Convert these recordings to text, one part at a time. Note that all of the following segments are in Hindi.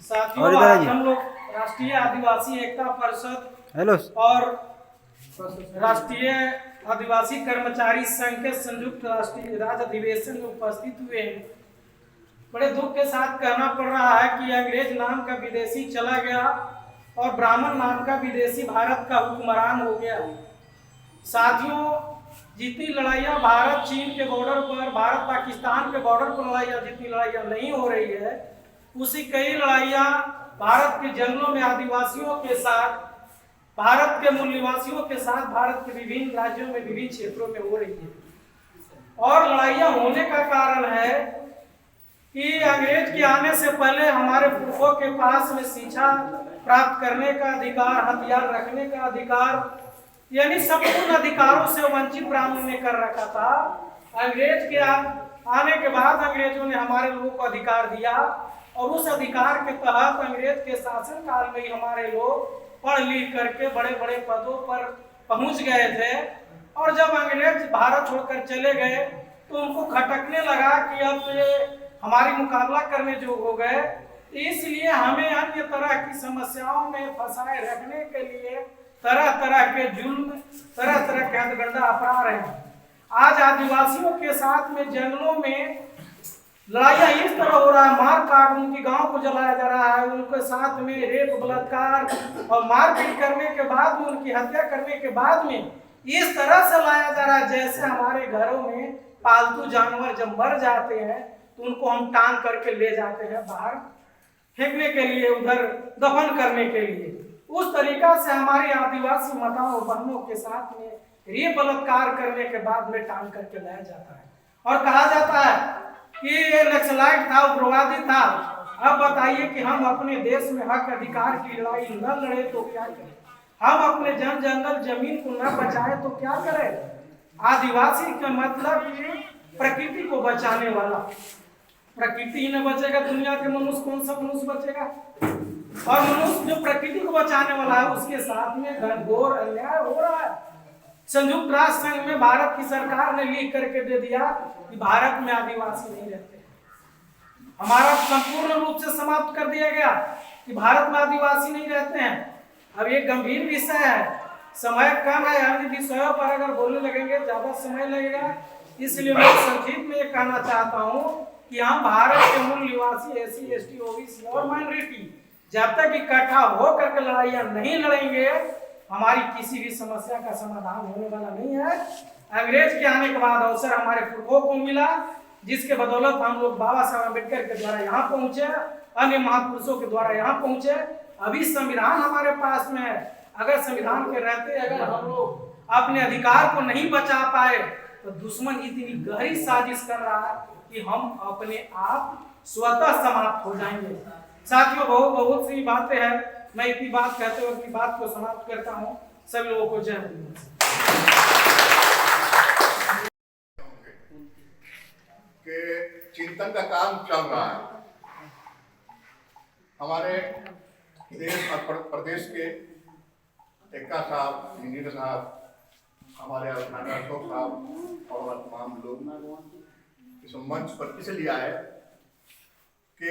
साथियों, आज हम लोग राष्ट्रीय आदिवासी एकता परिषद और राष्ट्रीय आदिवासी कर्मचारी संघ के संयुक्त राष्ट्रीय राज्य अधिवेशन में उपस्थित हुए हैं। बड़े दुख के साथ कहना पड़ रहा है कि अंग्रेज नाम का विदेशी चला गया और ब्राह्मण नाम का विदेशी भारत का हुक्मरान हो गया। साथियों, जितनी लड़ाइयाँ भारत चीन के बॉर्डर पर, भारत पाकिस्तान के बॉर्डर पर लड़ाइयाँ, जितनी लड़ाइयाँ नहीं हो रही है, उसी कई लड़ाइयाँ भारत के जंगलों में आदिवासियों के साथ, भारत के मूल निवासियों के साथ, भारत के विभिन्न राज्यों में, विभिन्न क्षेत्रों में हो रही है। और लड़ाइयाँ होने का कारण है कि अंग्रेज के आने से पहले हमारे पुरखों के पास में शिक्षा प्राप्त करने का अधिकार, हथियार रखने का अधिकार, यानी संपूर्ण अधिकारों से वंचित ब्राह्मण ने कर रखा था। अंग्रेज के आने के बाद अंग्रेजों ने हमारे लोगों को अधिकार दिया और उस अधिकार के तहत अंग्रेज के शासन काल में ही हमारे लोग पढ़ लिख करके बड़े बड़े पदों पर पहुंच गए थे। और जब अंग्रेज भारत छोड़कर चले गए तो उनको खटकने लगा कि अब ये हमारी मुकाबला करने जो हो गए, इसलिए हमें अन्य तरह की समस्याओं में फंसाए रखने के लिए तरह तरह के जुल्म, तरह तरह के हथकंडा अपना रहे हैं। आज आदिवासियों के साथ में जंगलों में लड़ाइयाँ इस तरह हो रहा है, मार काट, उनकी गांव को जलाया जा रहा है, उनके साथ में रेप, बलात्कार और मारपीट करने के बाद में, उनकी हत्या करने के बाद में इस तरह से लाया जा रहा है जैसे हमारे घरों में पालतू जानवर जब मर जाते हैं तो उनको हम टांग करके ले जाते हैं बाहर फेंकने के लिए, उधर दफन करने के लिए। उस तरीका से हमारी आदिवासी माताओं बहनों के साथ में रेप बलात्कार करने के बाद में टांग करके लाया जाता है और कहा जाता है कि ये नक्सलाइट था, उग्रवादी था। अब बताइए कि हम अपने देश में हक अधिकार की लड़ाई न लड़े तो क्या करें? हम अपने जन जंगल जमीन को न बचाए तो क्या करें? आदिवासी का मतलब प्रकृति को बचाने वाला। प्रकृति ही न बचेगा, दुनिया के मनुष्य कौन सा मनुष्य बचेगा? और मनुष्य जो प्रकृति को बचाने वाला है उसके साथ में घनघोर अन्याय हो रहा है। संयुक्त राष्ट्र संघ में भारत की सरकार ने लिख करके दे दिया कि भारत में आदिवासी नहीं रहते। हमारा संपूर्ण रूप से समाप्त कर दिया गया कि भारत में आदिवासी नहीं रहते हैं। अब ये गंभीर विषय है, समय कम है, अन्य विषयों पर अगर बोलने लगेंगे ज्यादा समय लगेगा, इसलिए मैं संक्षिप्त में ये कहना चाहता हूँ कि हम भारत के मूल निवासी SC ST OBC और माइनॉरिटी जब तक इकट्ठा होकर के लड़ाइयाँ नहीं लड़ेंगे, हमारी किसी भी समस्या का समाधान होने वाला नहीं है। अंग्रेज के आने के बाद अवसर हमारे पुरखों को मिला, जिसके बदौलत हम लोग बाबा साहब अम्बेडकर के द्वारा यहाँ पहुंचे, अन्य महापुरुषों के द्वारा यहाँ पहुंचे। अभी संविधान हमारे पास में है। अगर संविधान के रहते अगर हम लोग अपने अधिकार को नहीं बचा पाए तो दुश्मन इतनी गहरी साजिश कर रहा है कि हम अपने आप स्वतः समाप्त हो जाएंगे। साथियों, बहुत सी बातें हैं, मैं इतनी बात कहते हुए अपनी बात को समाप्त करता हूँ। सभी लोगों को जय हिंद। के चिंतन का काम चल रहा है। हमारे देश और प्रदेश के एक्का साहब, इंजीनियर साहब, हमारे अशोक साहब और तमाम लोग इस मंच पर इसलिए आए कि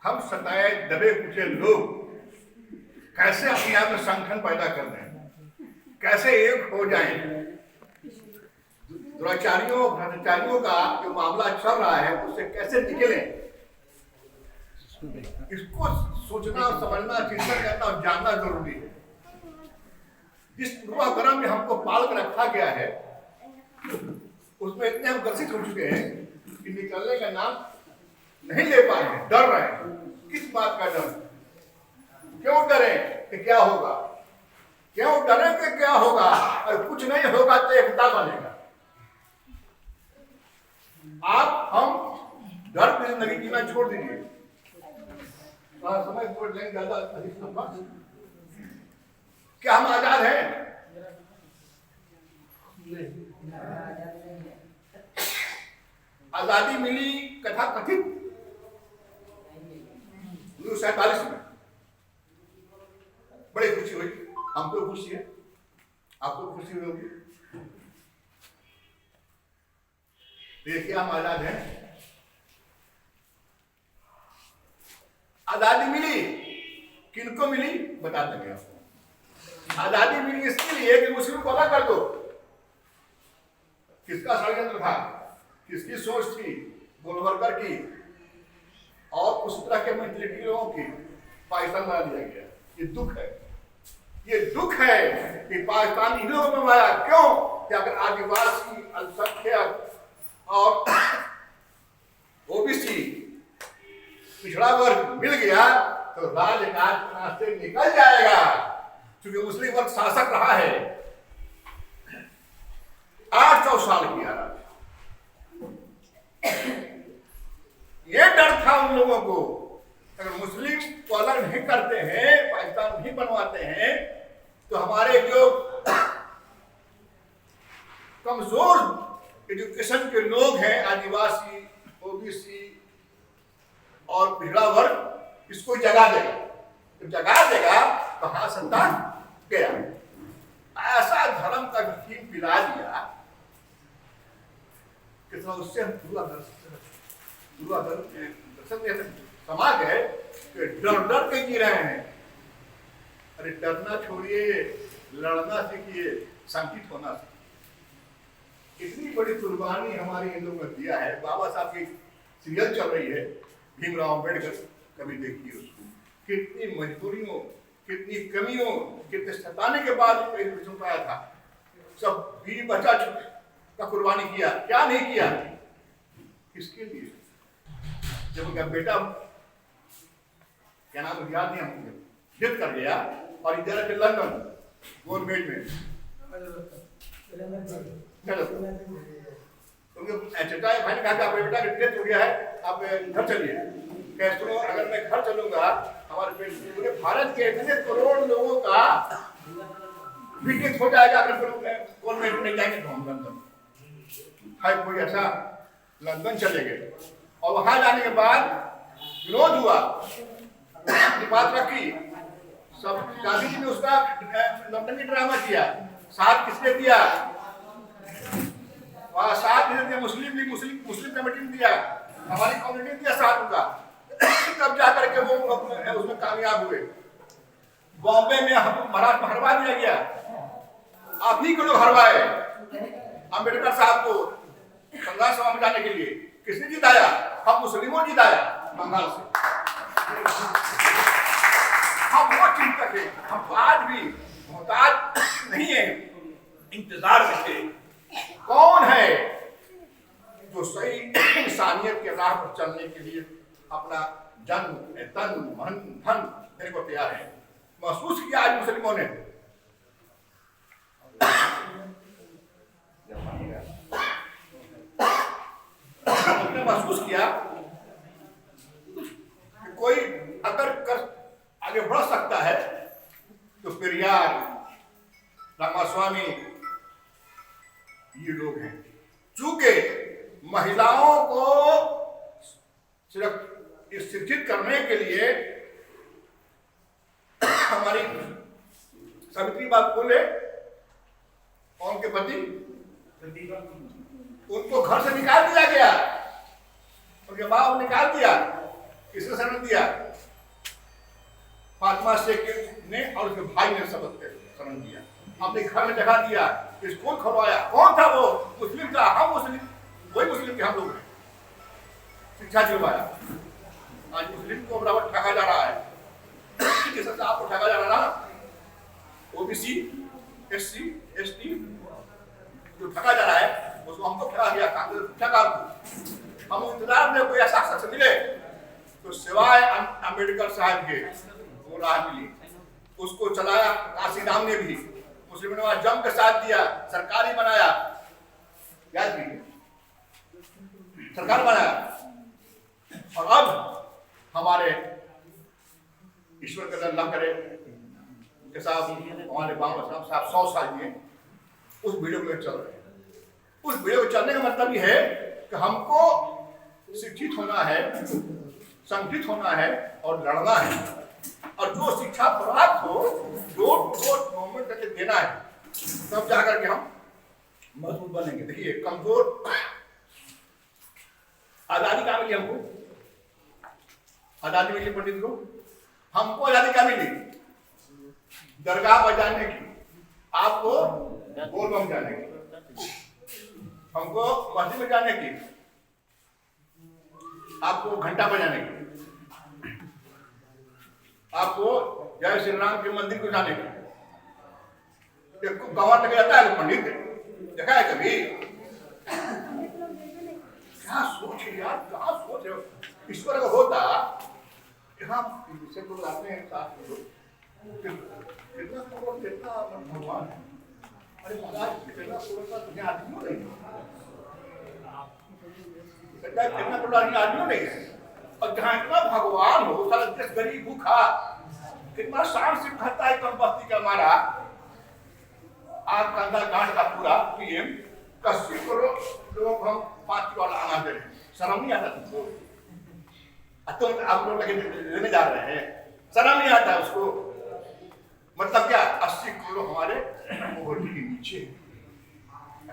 हम सताए दबे कुचे लोग कैसे अपने आप में संगठन पैदा कर दें, कैसे एक हो जाएं। दुराचारियों भ्रष्टाचारियों का जो मामला चल रहा है उससे कैसे निकलें, इसको सोचना और समझना, चिंतन करना और जानना जरूरी है। जिस पूर्वाग्रह में हमको पाल कर रखा गया है उसमें इतने हम ग्रसित हो चुके हैं कि निकलने का नाम नहीं ले पा रहे हैं, डर रहे हैं। किस बात का डर? क्यों डरे कि क्या होगा? क्यों डरे कि क्या होगा? और कुछ नहीं होगा तो एक दाग बनेगा। आप हम डर की जिंदगी जीना छोड़ दीजिए। समय छोड़ लेंगे ज्यादा अधिक। क्या हम आजाद हैं? आजादी मिली कथा कथित 1947 में। बड़ी खुशी हुई, हमको खुशी है, आपको खुशी होगी। देखिए हम आजाद हैं। आजादी मिली, किनको मिली बता देंगे आपको। आजादी मिली इसके लिए कि मुस्लिम को अलग कर दो। किसका षड्यंत्र था, किसकी सोच थी, गोलवलकर की और उस तरह के मेंटलिटी लोगों की, पाकिस्तान बना दिया गया। ये दुख है, ये दुख है कि पाकिस्तान इन लोगों में बनाया। क्यों कि अगर आदिवासी, अल्पसंख्यक और ओबीसी पिछड़ा वर्ग मिल गया तो राजनाथ से निकल जाएगा, क्योंकि मुस्लिम वर्ग शासक रहा है 800 साल की आराम। ये डर था उन लोगों को, अगर मुस्लिम को अलग नहीं करते हैं, पाकिस्तान नहीं बनवाते हैं, तो हमारे जो कमजोर एजुकेशन के लोग हैं, आदिवासी, ओबीसी और पिछड़ा वर्ग, इसको जगा देगा। जब जगा देगा तो हाँ सत्ता गया। ऐसा धर्म का यकीन पिला दिया कि उससे हम समाज है कि डर डर के जी रहे हैं। अरे डरना छोड़िए, लड़ना सीखिए, संकित होना सीखिए। इतनी बड़ी कुर्बानी हमारे इन लोगों ने दिया है। बाबा साहब की सीरियल चल रही है, भीमराव अम्बेडकर, कभी देखिए उसको। कितनी मजबूरियों, कितनी कमियों, कितने सताने के बाद सुन पाया था। सब बीवी बच्चा का कुर्बानी किया, क्या नहीं किया, किसके लिए? जब उनका बेटा क्या नाम याद नहीं हमको, डेथ कर गया और इधर के लंदन गवर्नमेंट में उनके चचा भाई ने कहा कि आपका बेटा डेथ हो गया है, आप घर चलिए। कैसे अगर मैं घर चलूंगा, हमारे पूरे भारत के इतने करोड़ लोगों का भी डेथ हो जाएगा अगर गवर्नमेंट में जाएंगे तो हम लंदन है कोई ऐसा लंदन चले गए और वहां जाने के बाद विरोध हुआ, बात रखी, सब गांधी जी ने उसका लंदन की ड्रामा किया। साथ किसने दिया? वहां साथ किसने दिया? मुस्लिम लीग, मुस्लिम कमेटी ने दिया, हमारी कम्युनिटी ने दिया साथ उनका। तब जाकर के वो उसमें कामयाब हुए। बॉम्बे में महाराष्ट्र में हरवा दिया गया, आप ही को लोग हरवाए अम्बेडकर साहब को बंगाल सभा में जाने के लिए। किसने जिताया? हम मुस्लिमों ने जिताया बंगाल से। हम वो चिंतक है, हम आज भी मोहताज नहीं है, इंतजार में थे। कौन है जो सही इंसानियत के राह पर चलने के लिए अपना जन, तन, मन, धन देने को तैयार है? महसूस किया आज मुस्लिमों ने। हमने महसूस किया कि कोई अगर कर आगे बढ़ सकता है तो पेरियार, रामास्वामी, ये लोग हैं। चूंकि महिलाओं को सिर्फ शिक्षित करने के लिए हमारी सावित्रीबाई फुले और उनके पति, उनको घर से निकाल दिया गया, उनके बाप निकाल दिया। किसने शरण दिया? फातिमा शेख ने और उसके भाई ने शपथ शरण दिया, अपने घर में जगह दिया, स्कूल खुलवाया। कौन था वो? मुस्लिम था, हम मुस्लिम, वही मुस्लिम के हम लोग हैं। शिक्षा दिलवाया। आज मुस्लिम को बराबर ठगा जा रहा है, किस तरह आपको ठगा जा रहा है? ओबीसी, एससी, एसटी जो ठगा जा रहा है उसको हमको ठगा दिया, कांग्रेस ठगा को। हम इंतजार में कोई ऐसा शख्स मिले तो सिवाय अम्बेडकर साहब के वो राह मिली, उसको चलाया काशीराम ने भी। मुस्लिम ने वहां जम के साथ दिया, सरकार ही बनाया, याद कीजिए, सरकार बनाया। और अब हमारे ईश्वर का अल्लाह करे उनके साथ हमारे बाबा साहब 100 साल जिए, उस वीडियो में चल रहे हैं। उस वीडियो में चलने का मतलब ये है कि हमको शिक्षित होना है, संगठित होना है और लड़ना है। और जो शिक्षा प्राप्त हो, जो गवर्नमेंट करके देना है, तब जाकर के हम मजबूत बनेंगे। देखिए, कमजोर आजादी कहाँ मिली हमको? आजादी मिली पंडित को? हमको आजादी क्या मिली? दरगाह बजाने की, आपको बोल बम जाने की, हमको मस्जिद में जाने की, आपको घंटा बजाने की, आपको जय श्री राम के मंदिर को जाने की। एक गंवार लगे जाता है पंडित, देखा है कभी? क्या सोच है यार, क्या सोच है? ईश्वर का होता यहाँ से लोग आते हैं, साथ में लोग कितना करोड़ कितना भगवान, अरे महाराज कितना करोड़ का दुनिया आदमी नहीं, कितना करोड़ आदमी नहीं है, और जहाँ इतना भगवान हो, सारा देश गरीब भूखा, कितना शान से खाता है कम बस्ती का हमारा आज कंधा गांठ का पूरा पीएम 80 करोड़ लोग हम 5 वाला अनाज दे रहे हैं, शर्म नहीं आता तुमको? तुम आप लोग लेने जा रहे हैं, शर्म नहीं आता उसको? मतलब क्या 80 करोड़ हमारे मोहल्ले के नीचे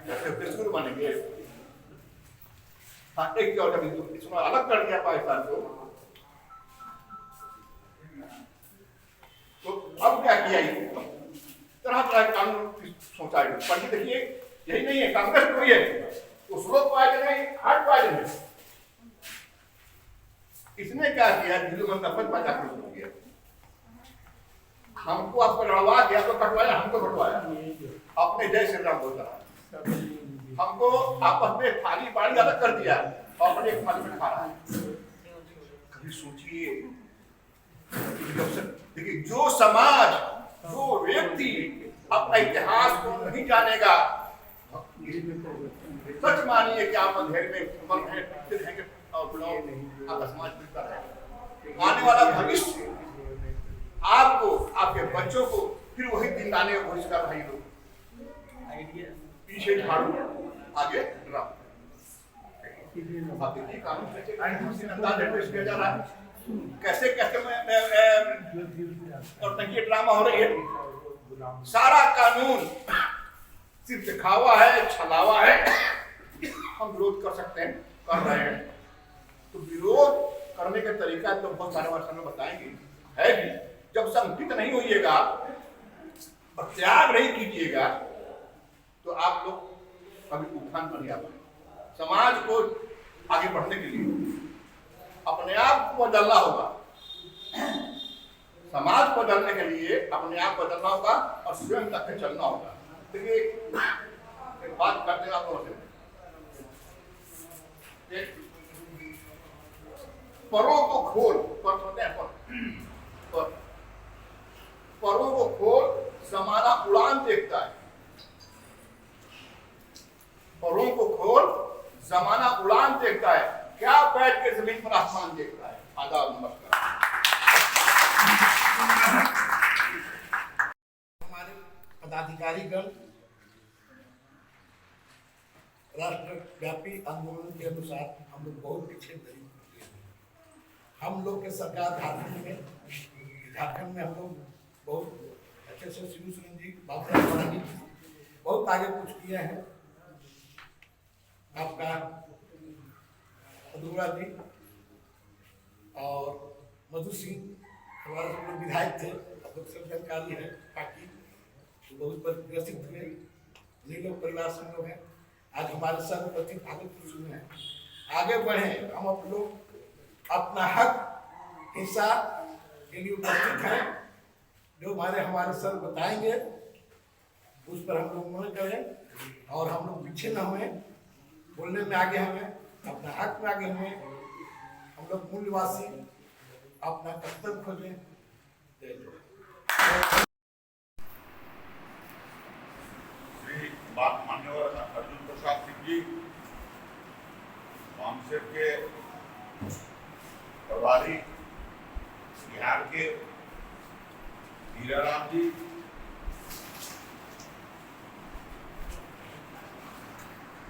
कैसे बनेंगे? हाँ एक क्या इसमें अलग कर दिया पाकिस्तान को, तो अब क्या किया? तरह तरह के कानून सोचा है। पंडित देखिए यही नहीं है, कांग्रेस कोई है उस लोग को आए नहीं, हट पाए नहीं। इसने क्या किया? दिल्ली में नफरत पैदा कर दिया, हमको आपको लड़वा दिया तो कटवाया, हमको कटवाया, अपने जय श्री राम बोलता है, हमको आपस में थाली बाड़ी अलग कर दिया और अपने एक थाली में खा रहा है। कभी सोचिए, देखिए जो समाज, जो व्यक्ति अपना इतिहास को नहीं जानेगा, सच मानिए कि आप अंधेरे में मर रहे हैं और आपका समाज बिगड़ रहा है। आने वाला भविष्य आपको, आपके बच्चों को फिर वही दिन लाने का कोशिश कर रही लोग, पीछे झाड़ू आगे ड्राम। आप देखिए कानून से अंदाज एड्रेस किया जा रहा है, कैसे कैसे और तंगी ड्रामा हो रही है। सारा कानून सिर्फ दिखावा है, छलावा है। हम विरोध कर सकते हैं, कर रहे हैं, तो विरोध करने का तरीका तो बहुत सारे वर्षों में बताएंगे है भी। जब संगठित नहीं होइएगा और त्याग नहीं कीजिएगा तो आप लोग कभी उत्थान पर नहीं आ पाएंगे। समाज को आगे बढ़ने के लिए अपने आप को बदलना होगा, समाज को बदलने के लिए अपने आप को बदलना होगा और स्वयं तक के चलना होगा। देखिए एक बात करते हैं आप परों को खोल, पर होते हैं परों को खोल, जमाना उड़ान देखता है। परों को खोल, जमाना उड़ान देखता है, क्या बैठ के जमीन पर आसमान देखता है। आदाब नमस्कार। हमारे पदाधिकारीगण राष्ट्रव्यापी आंदोलन के अनुसार हम लोग बहुत पीछे नहीं हैं। हम लोग के सरकार झारखंड में हम लोग बहुत अच्छे से शिव सुरेंद्र जी, बाबू जी बहुत आगे कुछ किए हैं। आपका अधूरा जी और मधु सिंह हमारे सब लोग विधायक थे, अब लोग सब जानकारी है पार्टी तो बहुत ग्रसित हुए। नीलों परिवार से लोग हैं, आज हमारे सर्वप्रति भागलपुर सुने हैं, आगे बढ़े। हम आप लोग अपना हक हिस्सा के लिए उपस्थित हैं। जो हमारे सर बताएंगे उस पर हम लोग मन करें और हम लोग पीछे न हुए, बोलने में आगे हमें, अपना हक में आगे हुए। हम लोग मूलवासी अपना कर्तव्य खोजें। मान्यवर अर्जुन प्रसाद सिंह जी, वामसेप के प्रभारी, बिहार के हीराराम जी,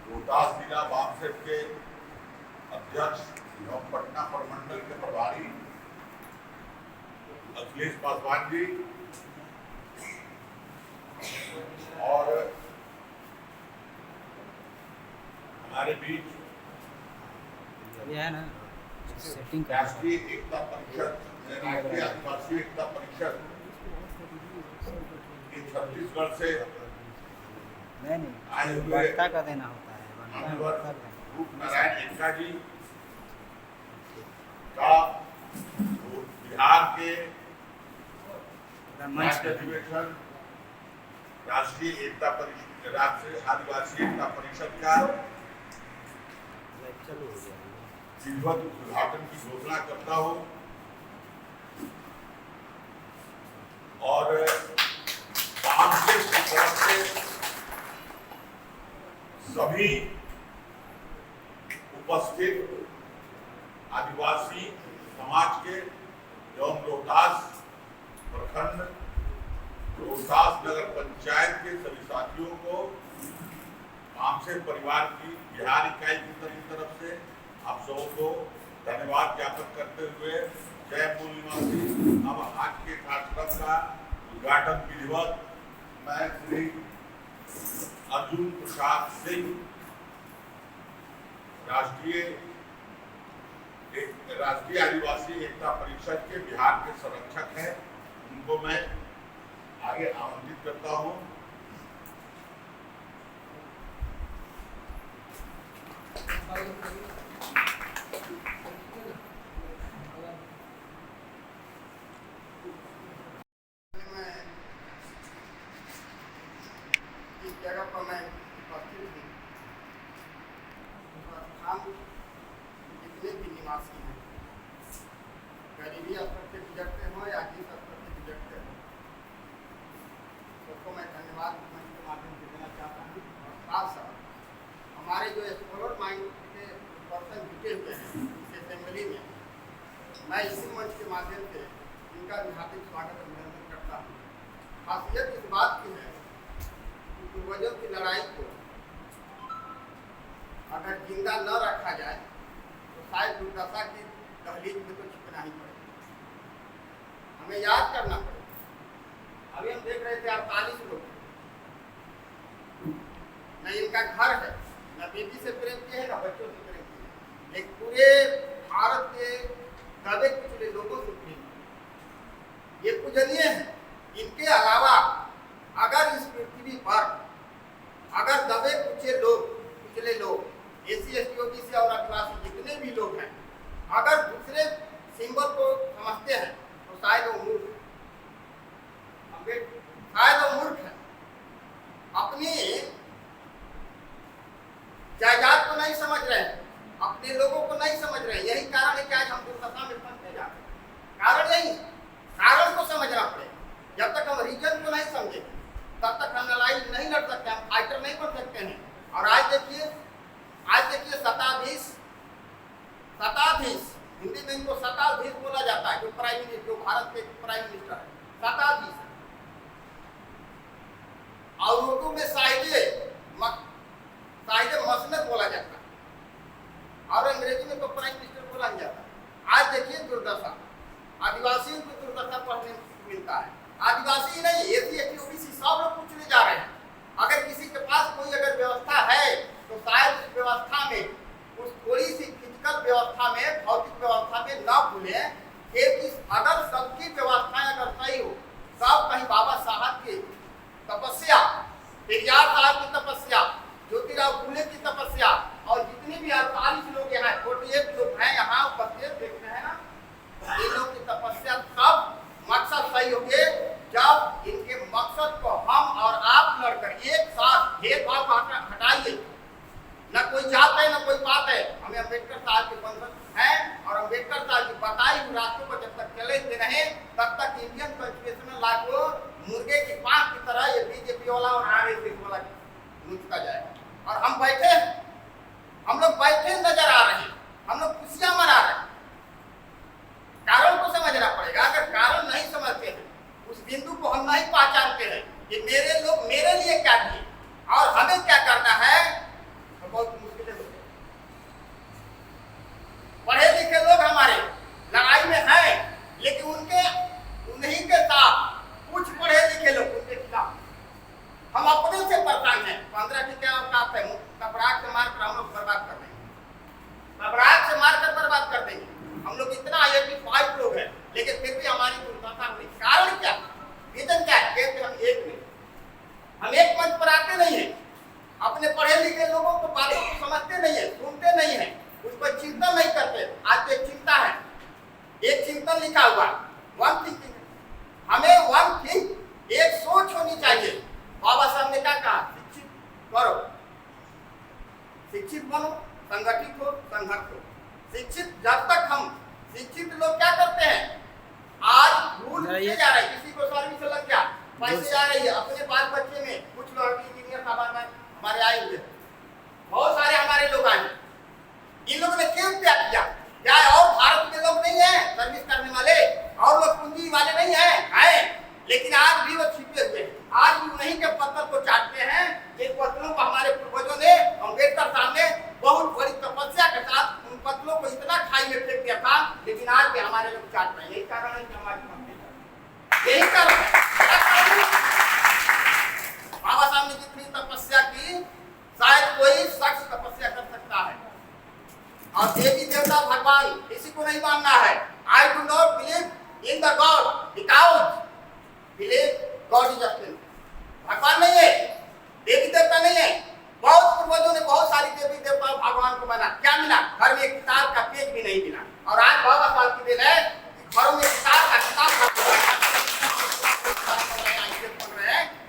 रोहतास जिला वामसेप के अध्यक्ष एवं पटना प्रमंडल के प्रभारी अखिलेश पासवान जी और हमारे बीच राष्ट्रीय एकता परिषद, राष्ट्रीय आदिवासी एकता परिषद छत्तीसगढ़ से आए हुए का देना होता है। रूप नारायण एक्का जी का बिहार के राज्य अधिवेशन राष्ट्रीय एकता परिषद, राष्ट्रीय आदिवासी एकता परिषद का विधिवत उद्घाटन की घोषणा करता हूं और कांग्रेस की तरफ से सभी उपस्थित आदिवासी समाज के एवं रोहतास प्रखंड, रोहतास नगर पंचायत के सभी साथियों को आमसे परिवार की बिहार इकाई की तरफ से आप सबों को धन्यवाद ज्ञापन करते हुए जय मूल निवासी। अब आज के कार्यक्रम का उद्घाटन विधिवत मैं श्री अर्जुन प्रसाद सिंह, राष्ट्रीय आदिवासी एकता परिषद के बिहार के संरक्षक हैं, उनको मैं आगे आमंत्रित करता हूं। इस जगह पर मैं उपस्थित हूँ। हम जितने भी निवासी हैं, गरीबी स्तर से गुजरते हों या जिस स्तर से गुजरते हों, सबको मैं धन्यवाद मंच के माध्यम से देना चाहता हूँ। और साथ साथ हमारे जो एक्सप्लोर माइंड के पर्सन जुटे हुए हैं इस असेंबली में, मैं इसी मंच के माध्यम से इनका भी हार्दिक स्वागत अभिनंदन करता हूँ। खासियत इस बात की है कि पूर्वजों की लड़ाई को अगर जिंदा न रखा जाए तो शायद दुर्दशा की दहलीज में तो छिपना ही पड़ेगा, हमें याद करना पड़ेगा। अभी हम देख रहे थे 48 लोग, न इनका घर है, न बेटी से प्रेम किए हैं, न बच्चों से प्रेम किए हैं, एक पूरे भारत के दबे कुचले लोगों से प्रेम किए। ये पूजनीय है। इनके अलावा अगर इस पृथ्वी पर अगर दबे कुचले लोग एसी एसटी ओबीसी और आदिवासी जितने भी लोग हैं, अगर दूसरे सिंबल को समझते हैं तो शायद वो मूर्ख है, शायद वो मूर्ख है, अपनी जायदाद को नहीं समझ रहे हैं, अपने लोगों को नहीं समझ रहे हैं। यही कारण है कि आज हम दुर्दशा में फंसते जा रहे हैं। कारण यही, कारण को समझना पड़ेगा। जब तक हम रीजन को नहीं समझेंगे तब तक हम लड़ाई नहीं लड़ सकते, हम फाइटर नहीं बन सकते हैं। और आज देखिए शताधीश, हिंदी में इनको शताधीश बोला जाता है, जो प्राइम मिनिस्टर, जो भारत के प्राइम मिनिस्टर है, शताधीश। और उर्दू में साहिब मसनद बोला जाता है और अंग्रेजी में तो प्राइम मिनिस्टर बोला ही जाता है। आज देखिए दुर्दशा, आदिवासियों की दुर्दशा पढ़ने मिलता है। आदिवासी नहीं, एसी एसटी ओबीसी सब लोग कुचले जा रहे हैं। अगर किसी के पास कोई अगर व्यवस्था है तो शायद उस व्यवस्था में, उस थोड़ी सी फिजिकल व्यवस्था में, भौतिक व्यवस्था में न भूले, क्योंकि अगर सबकी व्यवस्थाएं अगर सही हो, सब कहीं बाबा साहब की तपस्या, पेरियार साहब की तपस्या, ज्योतिराव फूले की तपस्या और जितने भी 48 लोग यहाँ 48 लोग हैं यहाँ उपस्थित देख रहे हैं ना, ये लोग की तपस्या सब मकसद सही हो गए जब इनके मकसद को हम और आप लड़कर एक साथ भेदभाव हटाइए। न कोई जात है न कोई बात है, हमें अम्बेडकर साहब के बंधन है और अम्बेडकर साहब की बताई हुई रास्तों पर जब तक चलते रहे तब तक इंडियन कॉन्स्टिट्यूशनल लॉ को मुर्गे की पांख की तरह ये बीजेपी वाला और आरएसएस वाला नूचता जाएगा। और हम बैठे हैं, हम लोग बैठे नजर आ रहे हैं, हम लोग खुशियां मना रहे हैं। कारण को समझना पड़ेगा। अगर कारण नहीं समझते हैं, उस बिंदु को हम नहीं पहचानते हैं कि मेरे लोग मेरे लिए क्या किए और हमें क्या करना है, तो बहुत मुश्किलें होती हैं। पढ़े लिखे लोग हमारे लड़ाई में हैं, लेकिन उन्हीं के साथ कुछ पढ़े लिखे लोग उनके खिलाफ। हम अपने से परेशान हैं। 15 की क्या औकात है, कपड़ाक से मार कर हम लोग बर्बाद कर देंगे, कपड़ाक से मार कर बर्बाद कर देंगे। केवल लिखा हुआ वन थिंकिंग, हमें वन थिंक एक सोच होनी चाहिए। बाबा साहब ने क्या कहा, शिक्षित करो, शिक्षित बनो, संगठित हो, संघर्ष हो। शिक्षित जब तक हम शिक्षित लोग क्या करते हैं, आज रूल जा रहे हैं, किसी को सर्विस लग गया, पैसे आ रही है, अपने बाल बच्चे में कुछ लोग इंजीनियर साहब हमारे आए हुए, बहुत सारे हमारे लोग आए, इन लोगों ने क्यों त्याग किया? क्या और भारत के लोग नहीं है सर्विस करने वाले, और लोग पूंजी वाले नहीं है, लेकिन आज भी वो छिपे हुए हैं। आज भी उन्हीं के पत्थर को चाटते हैं जिन पत्थरों को हमारे पूर्वजों ने अम्बेडकर साहब ने बहुत बड़ी तपस्या के साथ उन पत्थरों को इतना खाई में फेंक दिया था, लेकिन आज भी हमारे लोग चाट रहे हैं। यही कारण है कि हमारी, यही कारण है। बाबा साहब ने जितनी तपस्या की शायद कोई शख्स तपस्या कर सकता है। और देवी देवता भगवान किसी को नहीं मानना है। I do not believe in the God because believe God is a भगवान नहीं है, देवी देवता नहीं है। बहुत पूर्वजों ने बहुत सारी देवी देवता भगवान को माना, क्या मिला? घर में एक किताब का पेज भी नहीं मिला। और आज बाबा साहब की देन है कि घरों में किताब का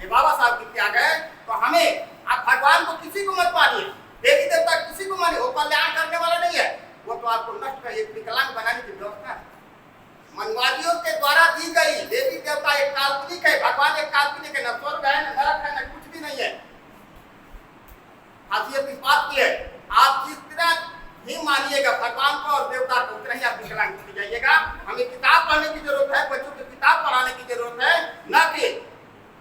ये बाबा साहब की त्याग है। तो हमें आप भगवान को किसी को मत मानिए, देवी देवता किसी को मानिए, वो कल्याण करने वाला नहीं है, वो तो आपको नष्ट कर एक विकलांग बनाने की व्यवस्था है। मनवादियों के द्वारा दी गई देवी देवता एक काल्पनिक है, भगवान एक काल्पनिक है, न स्वर्ग है, न नरक है, न कुछ भी नहीं है। खासियत इस बात की है, आप जिस तरह ही मानिएगा भगवान को और देवता को, उतना ही आप विकलांग हो जाइएगा। हमें किताब पढ़ने की जरूरत है, बच्चों को किताब पढ़ाने की जरूरत है, न कि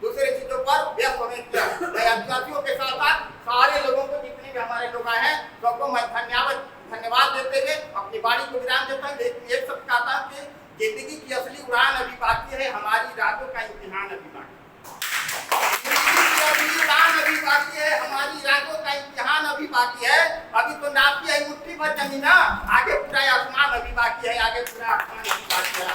दूसरे चीजों पर व्यस्त होने की। मैं आदिवासियों के साथ साथ सारे लोगों को, जितने भी हमारे लोग आए हैं, सबको मैं धन्यवाद देते हुए अपनी वाणी को विराम देता हूँ। लेकिन एक सब कहता हूँ कि जिंदगी की असली उड़ान अभी बाकी है, हमारी रातों का इम्तिहान अभी बाकी अभी बाकी है, हमारी रातों का इम्तिहान अभी बाकी है। अभी तो नापी है मुट्ठी भर जमीन, आगे पूरा आसमान अभी बाकी है, आगे पूरा आसमान अभी बाकी है।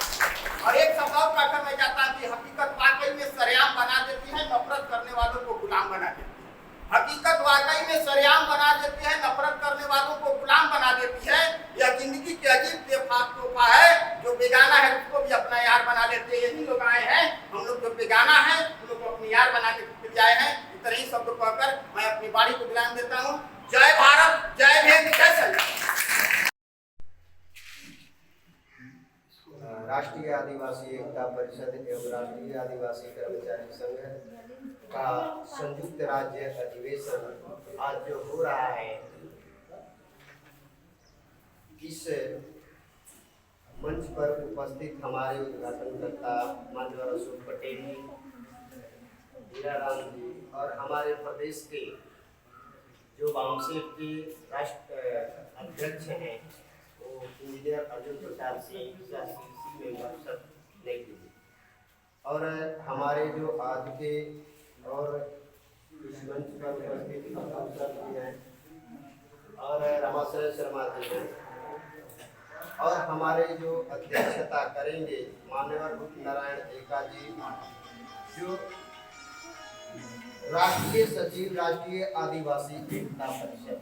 और एक शब्द और कहकर मैं जाता हूँ कि हकीकत वाकई में सरेआम बना देती है, नफरत करने वालों को गुलाम बना देती है। हकीकत वाकई में सरेआम बना देती है, नफरत करने वालों को गुलाम बना देती है। यह जिंदगी की अजीब बेफाक तोहफा है, जो बेगाना है उसको भी अपना यार बना लेते हैं। यही लोग आए हैं, हम लोग जो बेगाना है उन लोग को अपनी यार बना के आए हैं। इतना ही शब्द कहकर मैं अपनी वाणी को विराम देता हूँ। जय भारत, जय भीम, जय संविधान। राष्ट्रीय आदिवासी एकता परिषद एवं राष्ट्रीय आदिवासी कर्मचारी संघ का संयुक्त राज्य अधिवेशन आज जो हो रहा है, इस मंच पर उपस्थित हमारे उद्घाटनकर्ता माननीय अशोक पटेल जी, हीराराम जी और हमारे प्रदेश के जो वामसेफ के राष्ट्र अध्यक्ष हैं वो इंजीनियर अर्जुन प्रसाद सिंह मेंबर सब नई दिल्ली, और हमारे जो आज के और इस मंच पर उपस्थित अफसर भी हैं और रमाशय शर्मा जी हैं, और हमारे जो अध्यक्षता करेंगे माननीय रूप नारायण एका जी, जो राष्ट्रीय सचिव राष्ट्रीय आदिवासी एकता परिषद।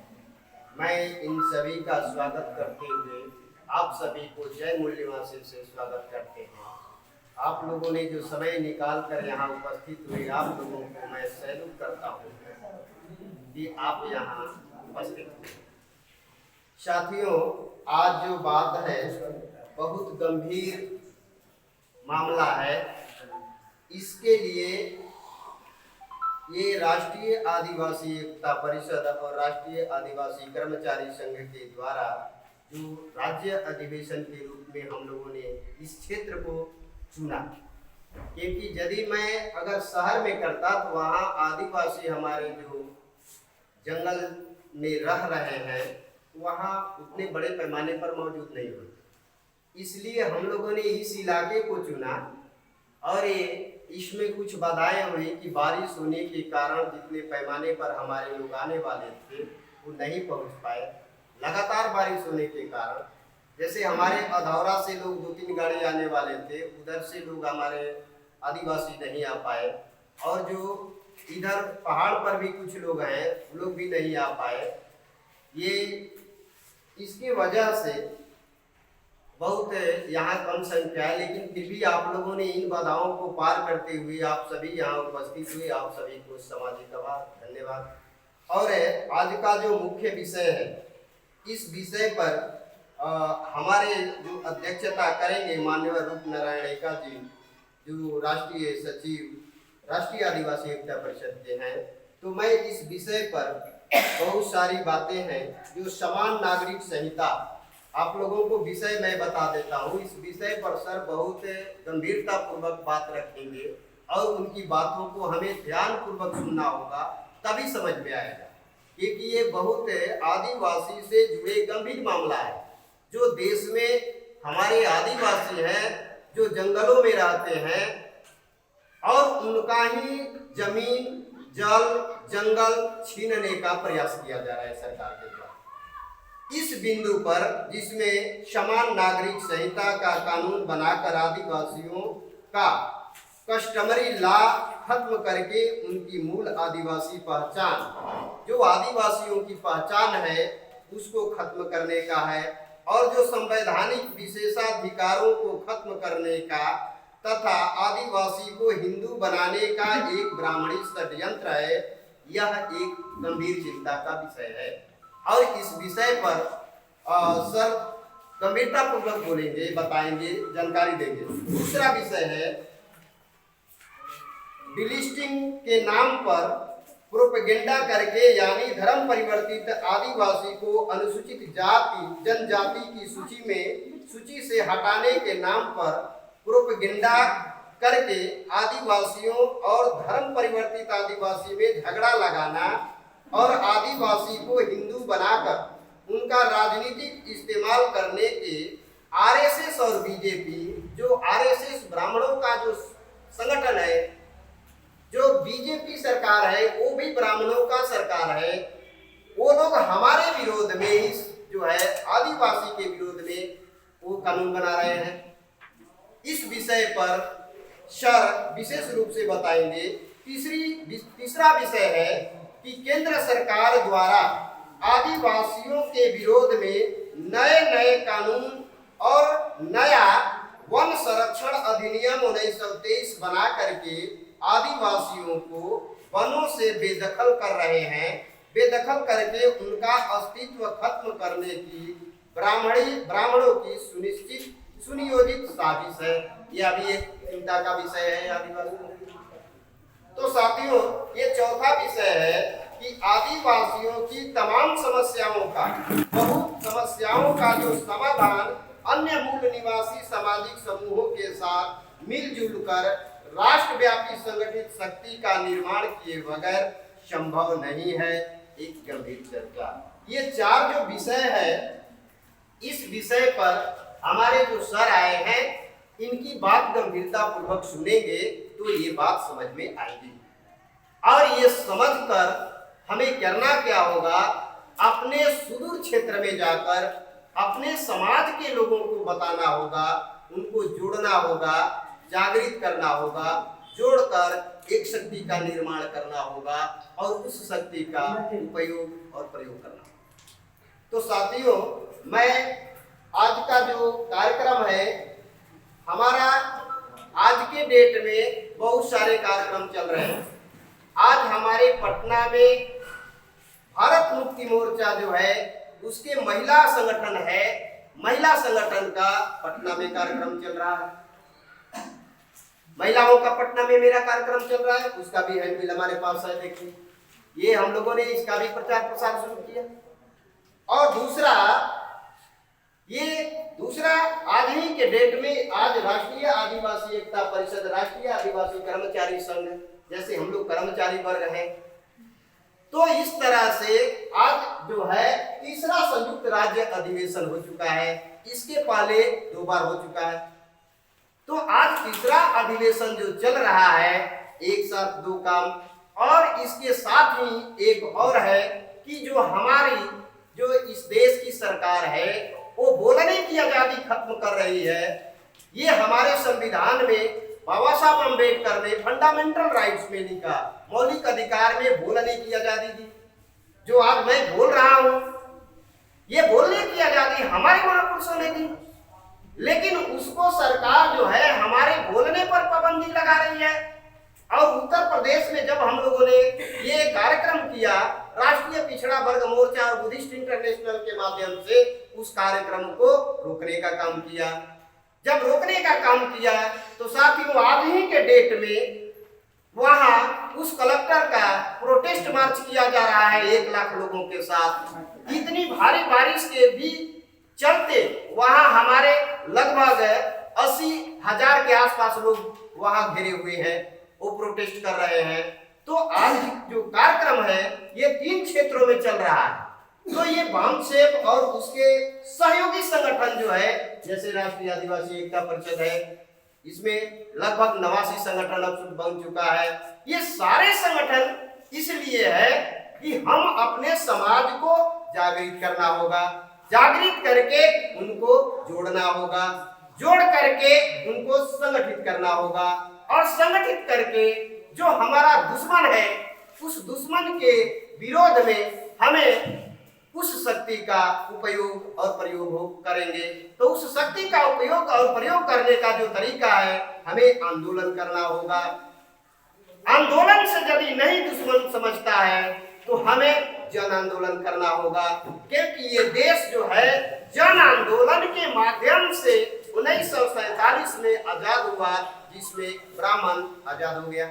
मैं इन सभी का स्वागत करते हुए आप सभी को जय मूल्यवासी से स्वागत करते हैं। आप लोगों ने जो समय निकाल कर यहाँ उपस्थित हुए, आप लोगों को मैं सैल्यूट करता हूँ कि आप यहाँ उपस्थित हुए। साथियों, आज जो बात है बहुत गंभीर मामला है। इसके लिए ये राष्ट्रीय आदिवासी एकता परिषद और राष्ट्रीय आदिवासी कर्मचारी संघ के द्वारा जो राज्य अधिवेशन के रूप में हम लोगों ने इस क्षेत्र को चुना, क्योंकि यदि मैं अगर शहर में करता तो वहाँ आदिवासी हमारे जो जंगल में रह रहे हैं वहाँ उतने बड़े पैमाने पर मौजूद नहीं होते। इसलिए हम लोगों ने इस इलाके को चुना, और ये इसमें कुछ बाधाएं हुई कि बारिश होने के कारण जितने पैमाने पर हमारे लोग आने वाले थे वो नहीं पहुंच पाए। लगातार बारिश होने के कारण, जैसे हमारे अधौरा से लोग 2-3 गाड़ी आने वाले थे, उधर से लोग हमारे आदिवासी नहीं आ पाए, और जो इधर पहाड़ पर भी कुछ लोग हैं वो लोग भी नहीं आ पाए। ये इसकी वजह से बहुत यहाँ कम संख्या है, लेकिन फिर भी आप लोगों ने इन बाधाओं को पार करते हुए आप सभी यहाँ उपस्थित हुए, आप सभी को सामाजिक आभार, धन्यवाद। और आज का जो मुख्य विषय है, इस विषय पर हमारे जो अध्यक्षता करेंगे माननीय रूप नारायण एका जी, जो राष्ट्रीय सचिव राष्ट्रीय आदिवासी एकता परिषद के हैं। तो मैं इस विषय पर बहुत सारी बातें हैं, जो समान नागरिक संहिता, आप लोगों को विषय मैं बता देता हूँ। इस विषय पर सर बहुत गंभीरता पूर्वक बात रखेंगे और उनकी बातों को हमें ध्यान पूर्वक सुनना होगा, तभी समझ में आएगा, क्योंकि ये बहुत आदिवासी से जुड़े गंभीर मामला है। जो देश में हमारे आदिवासी हैं, जो जंगलों में रहते हैं और उनका ही जमीन, जल, जंगल छीनने का प्रयास किया जा रहा है सरकार के द्वारा। इस बिंदु पर जिसमें समान नागरिक संहिता का कानून बनाकर आदिवासियों का कस्टमरी लॉ खत्म करके उनकी मूल आदिवासी पहचान, जो आदिवासियों की पहचान है, उसको खत्म करने का है, और जो संवैधानिक विशेषाधिकारों को खत्म करने का तथा आदिवासी को हिंदू बनाने का एक ब्राह्मणी षड्यंत्र है, यह एक गंभीर चिंता का विषय है। और इस विषय पर सर गंभीरता पूर्वक बोलेंगे, बताएंगे, जानकारी देंगे। दूसरा विषय है डिलिस्टिंग के नाम पर प्रोपेगेंडा करके, यानी धर्म परिवर्तित आदिवासी को अनुसूचित जाति जनजाति की सूची से हटाने के नाम पर प्रोपेगेंडा करके आदिवासियों और धर्म परिवर्तित आदिवासी में झगड़ा लगाना और आदिवासी को हिंदू बनाकर उनका राजनीतिक इस्तेमाल करने के आरएसएस और बीजेपी, जो आरएसएस ब्राह्मणों का जो संगठन है, जो बीजेपी सरकार है वो भी ब्राह्मणों का सरकार है, वो लोग हमारे विरोध में, इस जो है आदिवासी के विरोध में वो कानून बना रहे हैं। इस विषय पर सर विशेष रूप से बताएंगे। तीसरा विषय है कि केंद्र सरकार द्वारा आदिवासियों के विरोध में नए नए कानून और नया वन संरक्षण अधिनियम 1923 बना करके आदिवासियों को वनों से बेदखल कर रहे हैं। बेदखल करके उनका अस्तित्व खत्म करने की ब्राह्मणों की सुनियोजित साजिश है। यह भी एक चिंता का विषय है आदिवासियों। तो साथियों, ये चौथा विषय है कि आदिवासियों की तमाम बहुत समस्याओं का जो समाधान अन्य मूल निवासी सामाजिक समूहों के साथ मिलजुल कर राष्ट्रव्यापी संगठित शक्ति का निर्माण किए बगैर संभव नहीं है। एक गंभीर चर्चा। ये चार जो विषय है, इस विषय पर हमारे जो सर आए हैं, इनकी बात गंभीरता पूर्वक सुनेंगे तो ये बात समझ में आएगी। और ये समझकर हमें करना क्या होगा, अपने सुदूर क्षेत्र में जाकर अपने समाज के लोगों को बताना होगा, उनको जोड़ना होगा, जागृत करना होगा, जोड़कर एक शक्ति का निर्माण करना होगा और उस शक्ति का उपयोग और प्रयोग करना होगा। तो साथियों, मैं आज का जो कार्यक्रम है हमारा, आज के डेट में बहुत सारे कार्यक्रम चल रहे हैं। आज हमारे पटना में भारत मुक्ति मोर्चा जो है उसके महिला संगठन है, महिला संगठन का पटना में कार्यक्रम चल रहा है। महिलाओं का पटना में मेरा कार्यक्रम चल रहा है, उसका भी हैंडबिल हमारे पास है, देखिए। ये हम लोगों ने इसका भी प्रचार प्रसार शुरू किया। और दूसरा आज ही के डेट में आज राष्ट्रीय आदिवासी एकता परिषद, राष्ट्रीय आदिवासी कर्मचारी संघ, जैसे हम लोग कर्मचारी वर्ग हैं, तो इस तरह से आज जो है तीसरा संयुक्त राज्य अधिवेशन हो चुका है। इसके पहले 2 बार हो चुका है। तो आज तीसरा अधिवेशन जो चल रहा है, एक साथ 2 काम। और इसके साथ ही एक और है कि जो हमारी जो इस देश की सरकार है वो बोलने की आजादी खत्म कर रही है। ये हमारे संविधान में बाबा साहब अम्बेडकर ने फंडामेंटल राइट्स में लिखा, मौलिक अधिकार में बोलने की आजादी दी। जो आज मैं बोल रहा हूं, ये बोलने की आजादी हमारे महापुरुषों ने दी। लेकिन उसको सरकार जो है हमारे बोलने पर पाबंदी लगा रही है। और उत्तर प्रदेश में जब हम लोगों ने ये कार्यक्रम किया, राष्ट्रीय पिछड़ा वर्ग मोर्चा और बुद्धिस्ट इंटरनेशनल के माध्यम से उस कार्यक्रम को रोकने का काम किया। जब रोकने का काम किया तो साथियों आज ही के डेट में वहां उस कलेक्टर का प्रोटेस्ट मार्च किया जा रहा है 1 लाख लोगों के साथ। इतनी भारी बारिश के भी चलते वहां हमारे लगभग 80,000 के आसपास लोग वहां घिरे हुए हैं, वो प्रोटेस्ट कर रहे हैं। तो आज जो कार्यक्रम है ये 3 क्षेत्रों में चल रहा है। तो ये वामसेप और उसके सहयोगी संगठन जो है, जैसे राष्ट्रीय आदिवासी एकता परिषद है, इसमें लगभग 89 संगठन अब बन चुका है। ये सारे संगठन इसलिए है कि हम अपने समाज को जागृत करना होगा, जागृत करके उनको जोड़ना होगा, जोड़ करके उनको संगठित करना होगा, और संगठित करके जो हमारा दुश्मन है उस दुश्मन के विरोध में हमें उस शक्ति का उपयोग और प्रयोग करेंगे। तो उस शक्ति का उपयोग और प्रयोग करने का जो तरीका है, हमें आंदोलन करना होगा। आंदोलन से यदि नहीं दुश्मन समझता है तो हमें जन आंदोलन करना होगा, क्योंकि ये देश जो है जन आंदोलन के माध्यम से 1947 में आजाद हुआ, जिसमें ब्राह्मण आजाद हो गया।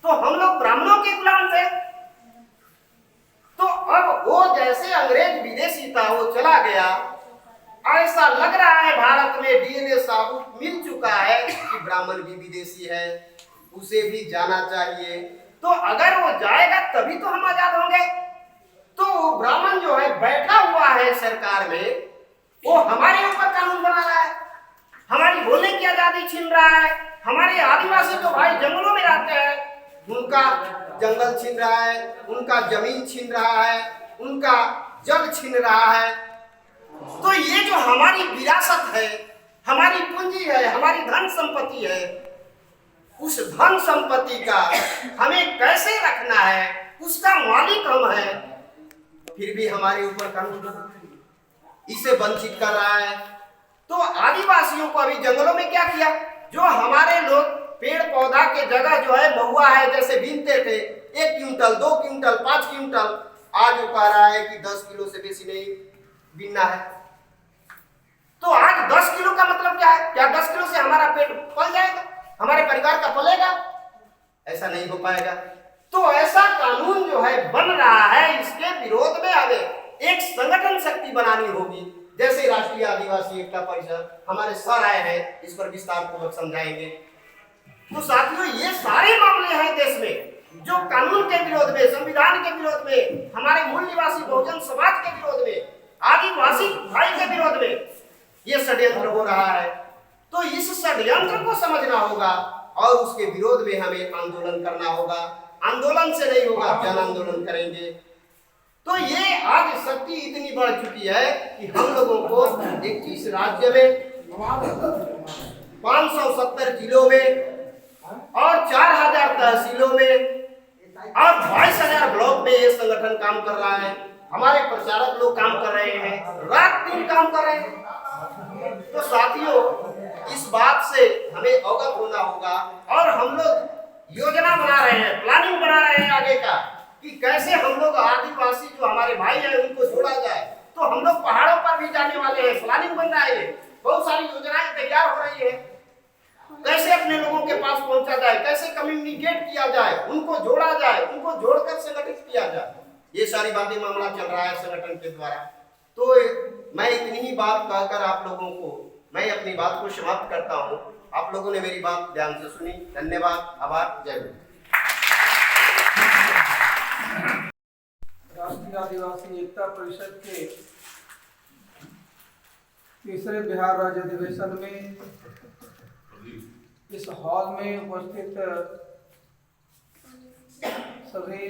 तो हम लोग ब्राह्मणों के गुलाम थे। तो अब वो जैसे अंग्रेज विदेशी था वो चला गया, ऐसा लग रहा है भारत में डीएनए साबुत मिल चुका है कि ब्राह्मण भी विदेशी है, उसे भी जाना चाहिए। तो अगर वो जाएगा तभी तो हम आजाद होंगे। तो वो ब्राह्मण जो है बैठा हुआ है सरकार में, वो हमारे ऊपर कानून बना रहा है, हमारी बोलने की आजादी छीन रहा है। हमारे आदिवासी जो भाई जंगलों में रहते हैं उनका जंगल छीन रहा है, उनका जमीन छीन रहा है, उनका जल छीन रहा है। तो ये जो हमारी विरासत है, हमारी पूंजी है, हमारी धन संपत्ति है, उस धन संपत्ति का हमें कैसे रखना है, उसका मालिक हम है, फिर भी हमारे ऊपर कानून इसे वंचित कर रहा है। तो आदिवासियों को अभी जंगलों में क्या किया, जो हमारे लोग पेड़ पौधा के जगह जो है महुआ है जैसे बीनते थे 1 क्विंटल 2 क्विंटल 5 क्विंटल, आज वो कह रहा है कि 10 किलो से बेसी नहीं बीनना है। तो आज 10 किलो का मतलब क्या है? क्या 10 किलो से हमारा पेट पल जाएगा, हमारे परिवार का पलेगा? ऐसा नहीं हो पाएगा। तो ऐसा कानून जो है बन रहा है, इसके विरोध में हमें एक संगठन शक्ति बनानी होगी। जैसे राष्ट्रीय आदिवासी एकता परिषद, हमारे सर आए हैं, इस पर विस्तार पूर्वक समझाएंगे। तो साथियों ये सारे मामले हैं देश में जो कानून के विरोध में, संविधान के विरोध में, हमारे मूल निवासी बहुजन समाज के विरोध में, आदिवासी भाई के विरोध में ये षड्यंत्र हो रहा है। तो इस षड्यंत्र को समझना होगा और उसके विरोध में हमें आंदोलन करना होगा। आंदोलन से नहीं होगा, जन आंदोलन करेंगे। तो ये आज शक्ति इतनी बढ़ चुकी है कि हम लोगों को 21 राज्य में 570 जिलों में और 4000 तहसीलों में और 22,000 ब्लॉक में ये संगठन काम कर रहा है। हमारे प्रचारक लोग काम कर रहे हैं, रात दिन काम कर रहे हैं। तो साथियों इस बात से हमें अवगत होना होगा और हम लोग योजना बना रहे हैं, प्लानिंग बना रहे हैं आगे का कि कैसे हम लोग आदिवासी जो हमारे भाई हैं उनको जोड़ा जाए। तो हम लोग पहाड़ों पर भी जाने वाले हैं, प्लानिंग बन रहा है, बहुत सारी योजनाएं तैयार हो रही है। कैसे अपने लोगों के पास पहुंचा जाए, कैसे कम्युनिकेट किया जाए, उनको जोड़ा जाए, उनको जोड़कर संगठित किया जाए, ये सारी बातें मामला चल रहा है संगठन के द्वारा। तो मैं इतनी ही बात कहकर आप लोगों को मैं अपनी बात को समाप्त करता हूँ। आप लोगों ने मेरी बात ध्यान से सुनी, धन्यवाद, आभार, जय हिंद। राष्ट्रीय आदिवासी एकता परिषद के तीसरे बिहार राज्य अधिवेशन में इस हॉल में उपस्थित सभी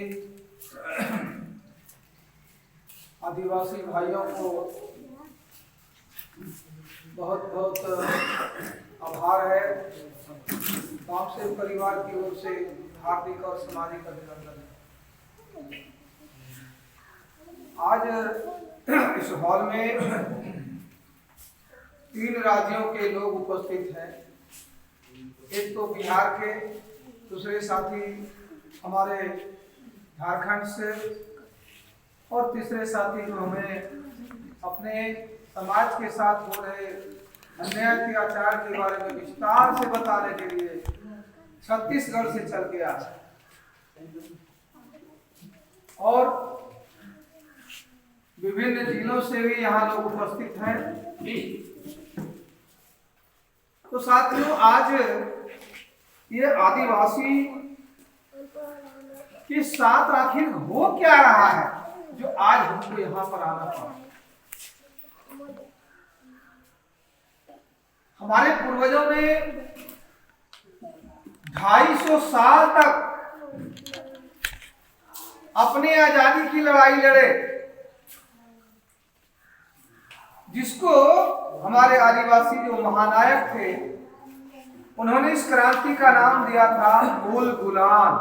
आदिवासी भाइयों को बहुत बहुत आभार है। वामसेप परिवार की ओर से हार्दिक और सामाजिक अभिनंदन। आज इस हॉल में 3 राज्यों के लोग उपस्थित हैं। एक तो बिहार के, दूसरे साथी हमारे झारखंड से, और तीसरे साथी जो हमें अपने समाज के साथ हो रहे अन्याय अत्याचार के बारे में विस्तार से बताने के लिए छत्तीसगढ़ से चल के आए और विभिन्न जिलों से भी यहाँ लोग उपस्थित हैं। तो साथियों, आज ये आदिवासी के साथ आखिर हो क्या रहा है जो आज हमको यहाँ पर आना पड़ा। हमारे पूर्वजों ने 250 साल तक अपनी आजादी की लड़ाई लड़े, जिसको हमारे आदिवासी जो महानायक थे उन्होंने इस क्रांति का नाम दिया था उलगुलान।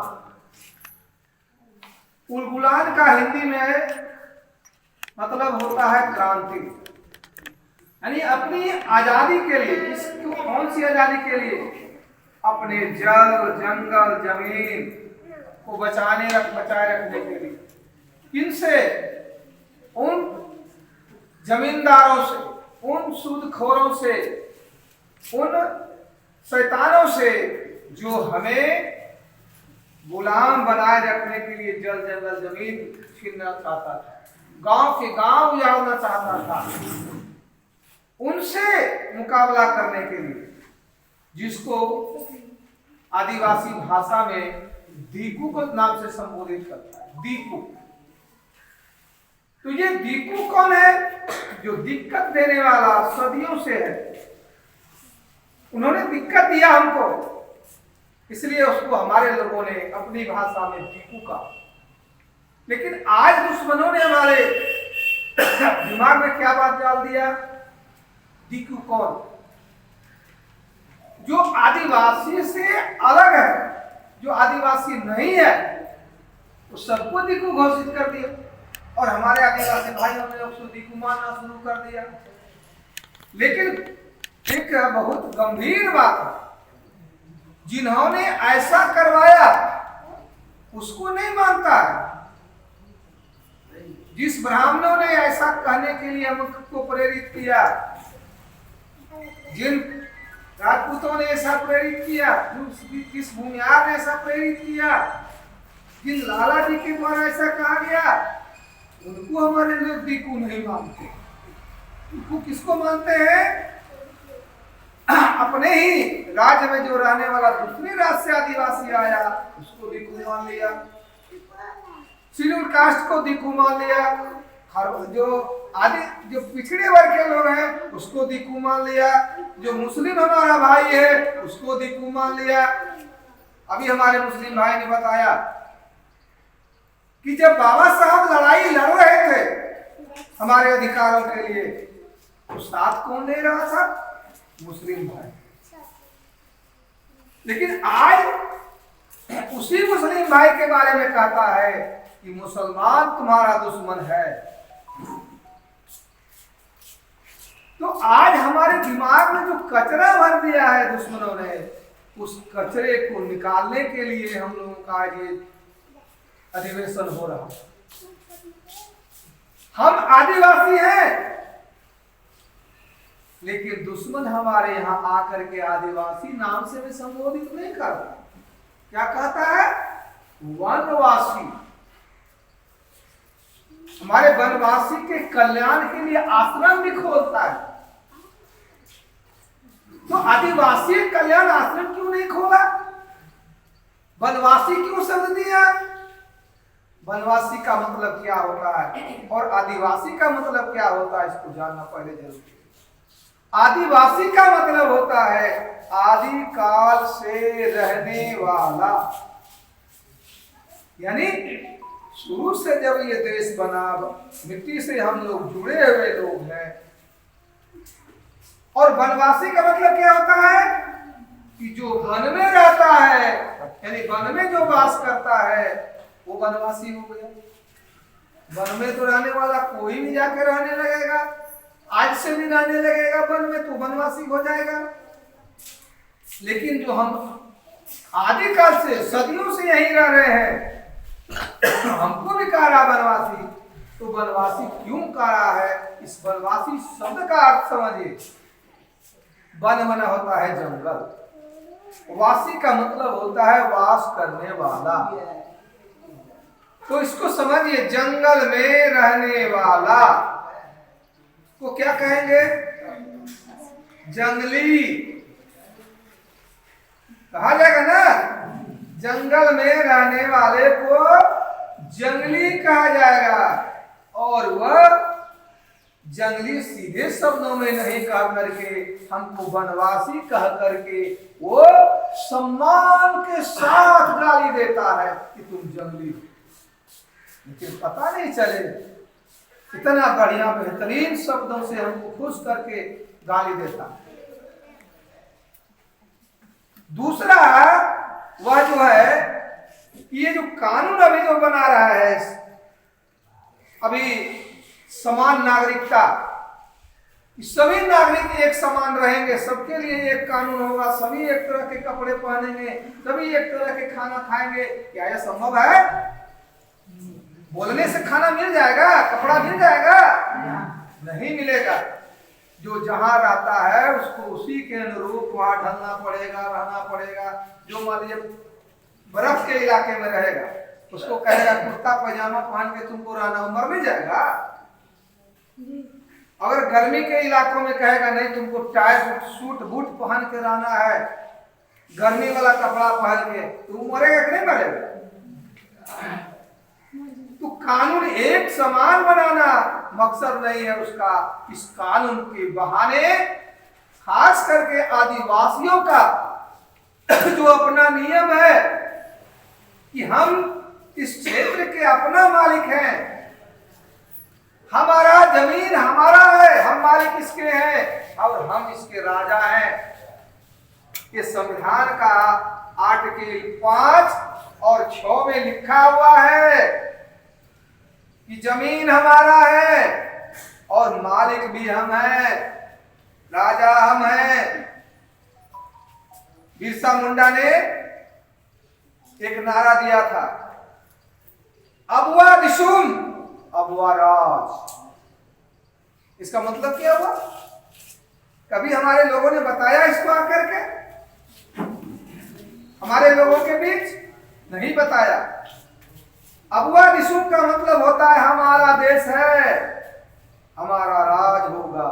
उलगुलान का हिंदी में मतलब होता है क्रांति, यानी अपनी आजादी के लिए। इसको कौन सी आजादी के लिए? अपने जल, जंगल, जमीन को बचाए रखने के लिए। किनसे? उन जमींदारों से, उन सूदखोरों से, उन शैतानों से जो हमें गुलाम बनाए रखने के लिए जल, जंगल, जमीन छीनना चाहता था, गांव के गांव उजाड़ना चाहता था। उनसे मुकाबला करने के लिए, जिसको आदिवासी भाषा में दीकू को नाम से संबोधित करता है, दीकू। तो ये दीकू कौन है? जो दिक्कत देने वाला सदियों से है। उन्होंने दिक्कत दिया हमको, इसलिए उसको हमारे लोगों ने अपनी भाषा में दीकू कहा। लेकिन आज दुश्मनों ने हमारे दिमाग में क्या बात डाल दिया? दीकू कौन? जो आदिवासी से अलग है, जो आदिवासी नहीं है, तो सबको दीकू घोषित कर दिया। और हमारे आदिवासी भाइयों ने उसको दीकू मानना शुरू कर दिया। लेकिन एक बहुत गंभीर बात है, जिन्होंने ऐसा करवाया उसको नहीं मानता है। जिस ब्राह्मणों ने ऐसा कहने के लिए हमको प्रेरित किया, जिन राजपूतों ने ऐसा प्रेरित किया, जिस भूमिहार ने ऐसा प्रेरित किया, जिन लाला जी के द्वारा ऐसा कहा गया, उनको हमारे लोग दीकू नहीं मानते। दीकू किसको मानते हैं? अपने ही राज्य में जो रहने वाला दूसरे राज्य से आदिवासी आया उसको दीकू मान लिया, शेड्यूल कास्ट को दीकू मान लिया, जो पिछड़े वर्ग के लोग हैं उसको दीकू मान लिया, जो मुस्लिम हमारा भाई है उसको दीकू मान लिया। अभी हमारे मुस्लिम भाई ने बताया कि जब बाबा साहब लड़ाई लड़ रहे थे हमारे अधिकारों के लिए, तो साथ कौन दे रहा था? मुस्लिम भाई। लेकिन आज उसी मुस्लिम भाई के बारे में कहता है कि मुसलमान तुम्हारा दुश्मन है। तो आज हमारे दिमाग में जो कचरा भर दिया है दुश्मनों ने, उस कचरे को निकालने के लिए हम लोगों का ये अधिवेशन हो रहा है। हम आदिवासी हैं, लेकिन दुश्मन हमारे यहाँ आकर के आदिवासी नाम से भी संबोधित नहीं करता। क्या कहता है? वनवासी। हमारे वनवासी के कल्याण के लिए आश्रम भी खोलता है। तो आदिवासी कल्याण आश्रम क्यों नहीं खोला? वनवासी क्यों शब्द दिया? वनवासी का मतलब क्या होता है और आदिवासी का मतलब क्या होता है, इसको जानना पहले जरूरी है। आदिवासी का मतलब होता है आदि काल से रहने वाला, यानी शुरू से जब ये देश बना, मिट्टी से हम लोग जुड़े हुए लोग हैं। और वनवासी का मतलब क्या होता है कि जो वन में रहता है, यानी वन में जो वास करता है वो वनवासी हो गया। वन में तो रहने वाला कोई भी जाकर रहने लगेगा, आज से भी रहने लगेगा वन में तो वनवासी हो जाएगा। लेकिन जो हम आदिकाल से सदियों से यहीं रह रहे हैं, हमको भी कह रहा वनवासी, तो वनवासी क्यों कह रहा है? इस वनवासी शब्द का अर्थ समझिए। वन मना होता है जंगल, वासी का मतलब होता है वास करने वाला। तो इसको समझिए, जंगल में रहने वाला को क्या कहेंगे? जंगली कहा जाएगा ना। जंगल में रहने वाले को जंगली कहा जाएगा। और वह जंगली सीधे शब्दों में नहीं कह करके हमको वनवासी कह करके वो सम्मान के साथ गाली देता है कि तुम जंगली हो। लेकिन पता नहीं चले, इतना बढ़िया बेहतरीन शब्दों से हमको खुश करके गाली देता है। दूसरा वह जो है, ये जो कानून अभी जो बना रहा है, अभी समान नागरिकता, सभी नागरिक एक समान रहेंगे, सबके लिए एक कानून होगा, सभी एक तरह के कपड़े पहनेंगे, सभी एक तरह के खाना खाएंगे। क्या यह संभव है? बोलने से खाना मिल जाएगा, कपड़ा मिल जाएगा? नहीं मिलेगा। जो जहां रहता है उसको उसी के अनुरूप वहां ढलना पड़ेगा, रहना पड़ेगा। जो मान लीजिए बर्फ के इलाके में रहेगा, उसको कहेगा कुर्ता पैजामा पहन के तुमको रहना, वो मर नहीं जाएगा। अगर गर्मी के इलाकों में कहेगा नहीं तुमको टाई बूट सूट बूट पहन के रहना है, गर्मी वाला कपड़ा पहन के, तुम मरेगा कि नहीं मरेगा? तो कानून एक समान बनाना मकसद नहीं है उसका। इस कानून के बहाने खास करके आदिवासियों का जो अपना नियम है कि हम इस क्षेत्र के अपना मालिक हैं, हमारा जमीन हमारा है, हम मालिक इसके हैं और हम इसके राजा हैं। ये संविधान का आर्टिकल 5 और 6 में लिखा हुआ है कि जमीन हमारा है और मालिक भी हम हैं, राजा हम हैं। बिरसा मुंडा ने एक नारा दिया था, अबुआ दिशुम अबुआ राज। इसका मतलब क्या हुआ? कभी हमारे लोगों ने बताया इसको आकर के? हमारे लोगों के बीच नहीं बताया। अबुआ दिशुम का मतलब होता है हमारा देश है, हमारा राज होगा।